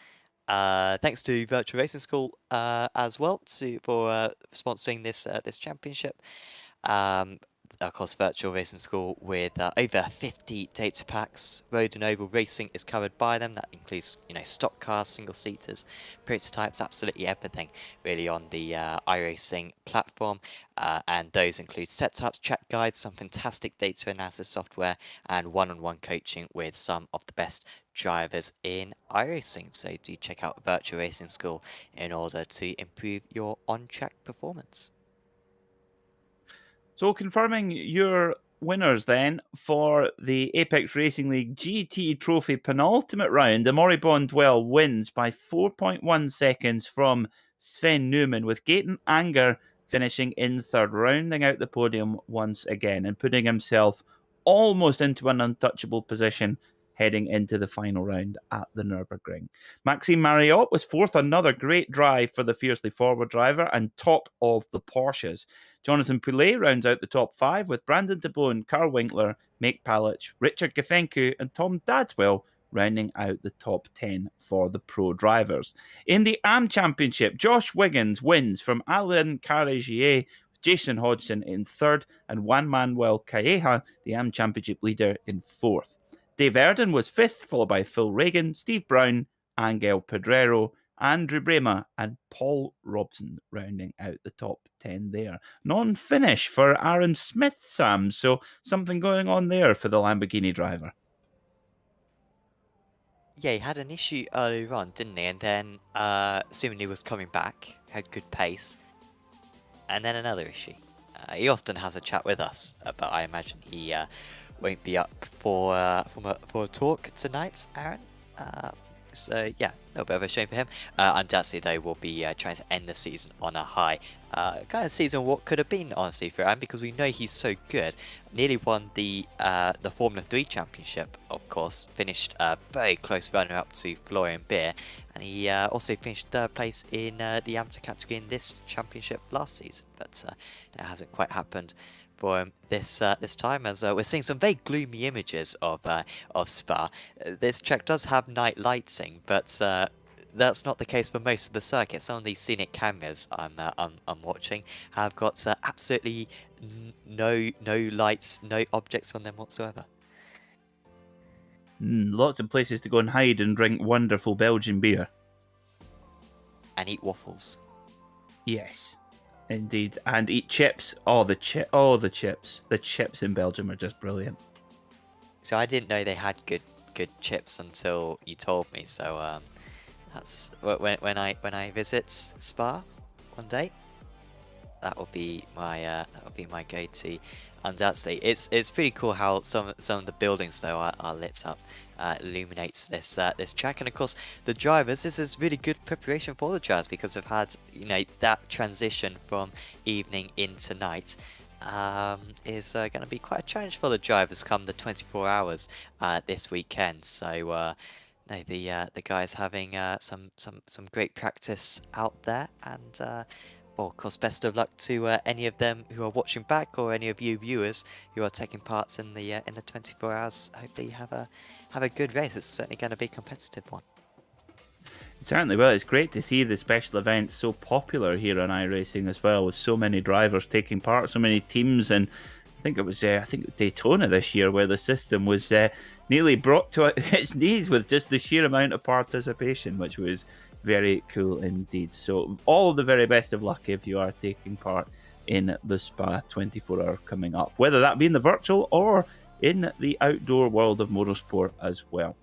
Thanks to Virtual Racing School as well for sponsoring this championship. Of course, Virtual Racing School with over 50 data packs. Road and oval racing is covered by them. That includes, stock cars, single-seaters, prototypes, absolutely everything really on the iRacing platform. And those include setups, track guides, some fantastic data analysis software, and one-on-one coaching with some of the best drivers in iRacing. So do check out Virtual Racing School in order to improve your on-track performance. So confirming your winners then for the Apex Racing League GT Trophy penultimate round, Amaury Bondwell wins by 4.1 seconds from Sven Newman, with Gaten Anger finishing in 3rd, rounding out the podium once again and putting himself almost into an untouchable position heading into the final round at the Nürburgring. Maxime Marriott was 4th, another great drive for the fiercely forward driver and top of the Porsches. Jonathan Poulet rounds out the top 5 with Brandon DeBone, Carl Winkler, Make Palich, Richard Gefenku and Tom Dadswell rounding out the top 10 for the pro drivers. In the AM Championship, Josh Wiggins wins from Alain Caragier, Jason Hodgson in 3rd, and Juan Manuel Calleja, the AM Championship leader, in 4th. Dave Erden was 5th, followed by Phil Reagan, Steve Brown, Angel Pedrero, Andrew Brema, and Paul Robson rounding out the top 10 there. Non-finish for Aaron Smith, Sam, so something going on there for the Lamborghini driver. Yeah, he had an issue earlier on, didn't he? And then seemingly was coming back, had good pace, and then another issue. He often has a chat with us, but I imagine he won't be up for a talk tonight, Aaron. So yeah, a little bit of a shame for him. Undoubtedly, though, we'll be trying to end the season on a high. Kind of season what could have been, honestly, for him, because we know he's so good. Nearly won the Formula 3 championship, of course. Finished very close runner-up to Florian Beer. And he also finished third place in the amateur category in this championship last season. But it hasn't quite happened for him this time, as we're seeing some very gloomy images of Spa. This track does have night lighting, but that's not the case for most of the circuit. Some of these scenic cameras I'm watching have got absolutely no lights, no objects on them whatsoever. Lots of places to go and hide and drink wonderful Belgian beer. And eat waffles. Yes, indeed. And eat chips. The chips. The chips in Belgium are just brilliant. So I didn't know they had good chips until you told me. So that's when I visit Spa one day. That will be my go-to. Undoubtedly, it's pretty cool how some of the buildings though are lit up, illuminates this track, and of course the drivers. This is really good preparation for the drivers because they've had that transition from evening into night. Is going to be quite a challenge for the drivers come the 24 hours this weekend. So the guys having some great practice out there, and well, of course, best of luck to any of them who are watching back, or any of you viewers who are taking parts in the 24 hours. Hopefully, you have a good race. It's certainly going to be a competitive one. It certainly will. It's great to see the special events so popular here on iRacing as well, with so many drivers taking part, so many teams, and I think it was Daytona this year where the system was nearly brought to its knees with just the sheer amount of participation, which was very cool indeed. So all the very best of luck if you are taking part in the Spa 24-hour coming up, whether that be in the virtual or in the outdoor world of motorsport as well.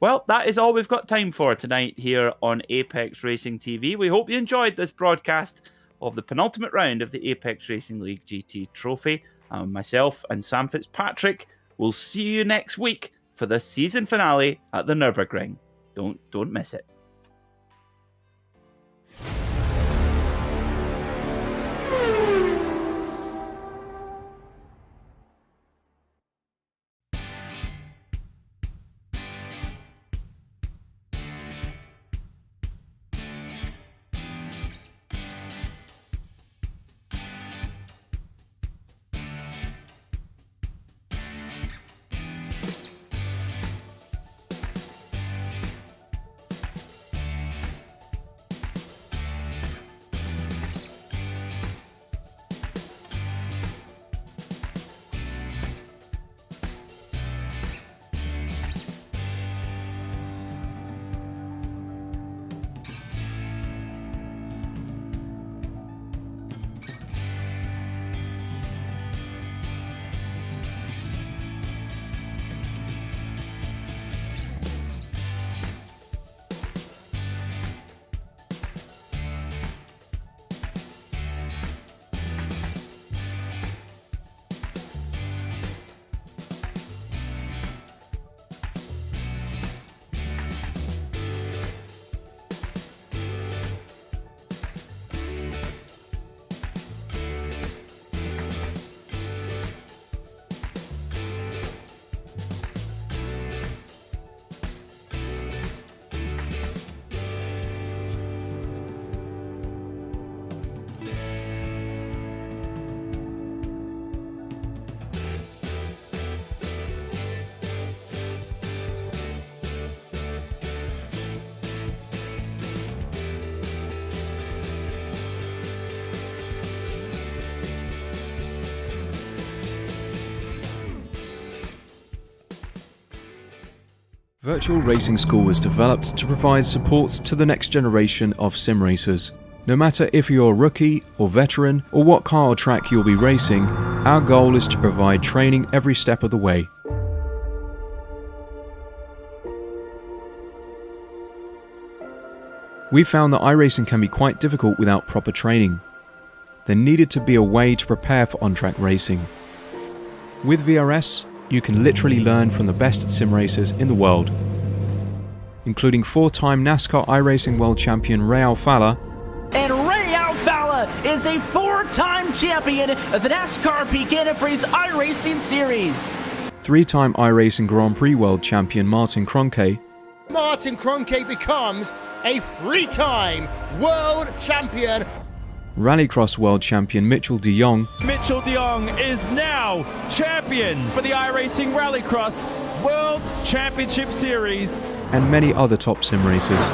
Well, that is all we've got time for tonight here on Apex Racing TV. We hope you enjoyed this broadcast of the penultimate round of the Apex Racing League GT Trophy. Myself and Sam Fitzpatrick will see you next week for the season finale at the Nürburgring. Don't miss it. Virtual Racing School was developed to provide support to the next generation of sim racers. No matter if you're a rookie or veteran or what car or track you'll be racing, our goal is to provide training every step of the way. We found that iRacing can be quite difficult without proper training. There needed to be a way to prepare for on-track racing. With VRS, you can literally learn from the best sim racers in the world. including 4-time NASCAR iRacing World Champion Ray Alfala, And Ray Alfala is a 4-time champion of the NASCAR Pekin Freeze iRacing Series. 3-time iRacing Grand Prix World Champion Martin Kroenke, Martin Kroenke becomes a 3-time world champion. Rallycross World Champion Mitchell de Jong, Mitchell de Jong is now champion for the iRacing Rallycross World Championship Series. and many other top sim racers.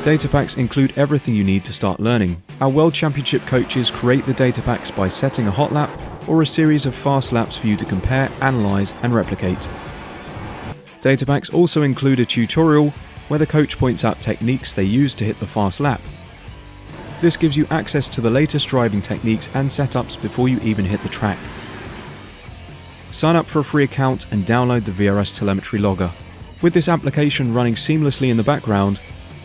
Data packs include everything you need to start learning. Our World Championship coaches create the data packs by setting a hot lap or a series of fast laps for you to compare, analyze, and replicate. Data packs also include a tutorial where the coach points out techniques they use to hit the fast lap. This gives you access to the latest driving techniques and setups before you even hit the track. Sign up for a free account and download the VRS telemetry logger. With this application running seamlessly in the background,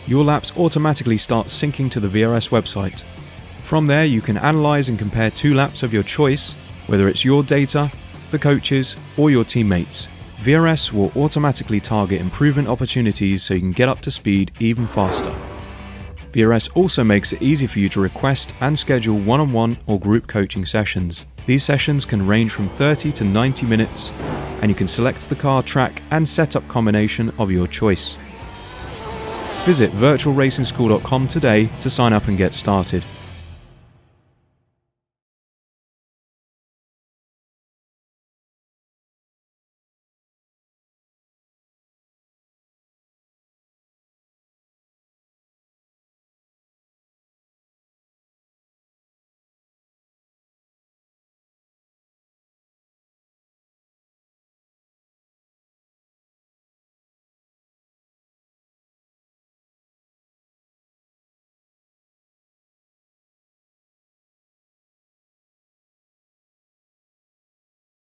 your laps automatically start syncing to the VRS website. From there, you can analyze and compare 2 laps of your choice, whether it's your data, the coaches, or your teammates. VRS will automatically target improvement opportunities so you can get up to speed even faster. VRS also makes it easy for you to request and schedule one-on-one or group coaching sessions. These sessions can range from 30 to 90 minutes, and you can select the car, track, and setup combination of your choice. Visit virtualracingschool.com today to sign up and get started.